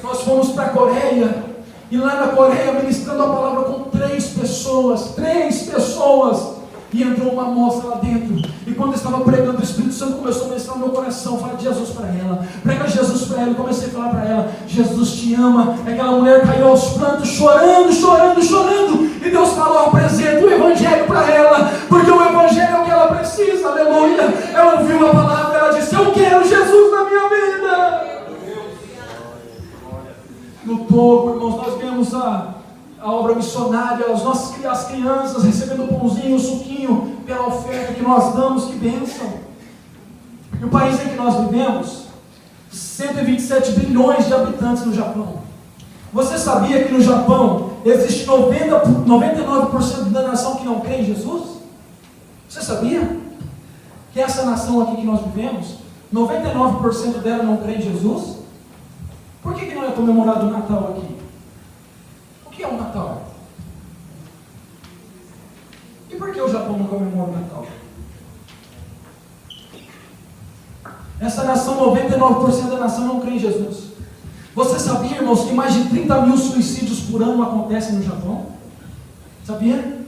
Nós fomos para a Coreia, e lá na Coreia ministrando a palavra com 3 pessoas, e entrou uma moça lá dentro, e quando eu estava pregando, o Espírito Santo começou a ministrar no meu coração, fala de Jesus para ela, prega Jesus para ela, e comecei a falar para ela, Jesus te ama. Aquela mulher caiu aos prantos, chorando, e Deus falou, apresenta o Evangelho para ela, porque o Evangelho é o que ela precisa, aleluia. Ela ouviu a palavra, ela disse, eu quero Jesus na minha vida. No Togo, irmãos, nós vemos a obra missionária, as crianças recebendo o pãozinho, o suquinho, pela oferta que nós damos, que bênção. E o país em que nós vivemos, 127 bilhões de habitantes no Japão. Você sabia que no Japão existe 99% da nação que não crê em Jesus? Você sabia? Que essa nação aqui que nós vivemos, 99% dela não crê em Jesus? Por que não é comemorado o Natal aqui? O que é o Natal? E por que o Japão não comemora o Natal? Essa nação, 99% da nação não crê em Jesus. Você sabia, irmãos, que mais de 30 mil suicídios por ano acontecem no Japão? Sabia?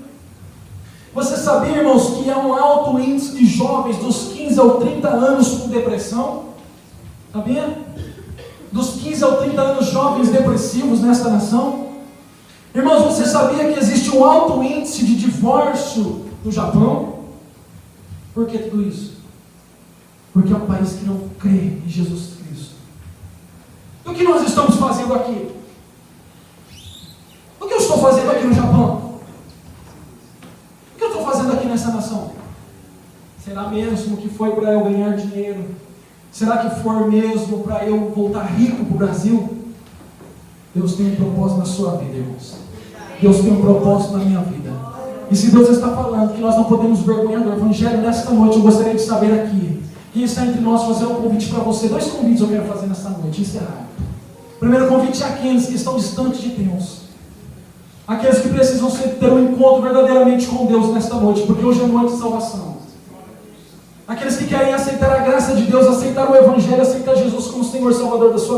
Você sabia, irmãos, que há um alto índice de jovens dos 15 aos 30 anos com depressão? Sabia? Dos 15 aos 30 anos jovens depressivos nesta nação? Irmãos, você sabia que existe um alto índice de divórcio no Japão? Por que tudo isso? Porque é um país que não crê em Jesus Cristo. E o que nós estamos fazendo aqui? O que eu estou fazendo aqui no Japão? O que eu estou fazendo aqui nessa nação? Será mesmo que foi para eu ganhar dinheiro? Será que for mesmo para eu voltar rico para o Brasil? Deus tem um propósito na sua vida, irmãos. Deus tem um propósito na minha vida. E se Deus está falando que nós não podemos vergonhar do Evangelho, nesta noite eu gostaria de saber aqui, quem está entre nós, fazer um convite para você. 2 convites eu quero fazer nesta noite, encerrar. O primeiro convite é àqueles que estão distantes de Deus. Aqueles que precisam ter um encontro verdadeiramente com Deus nesta noite, porque hoje é noite de salvação. Aqueles que querem aceitar a graça de Deus, aceitar o Evangelho, aceitar Jesus como Senhor e Salvador da sua vida.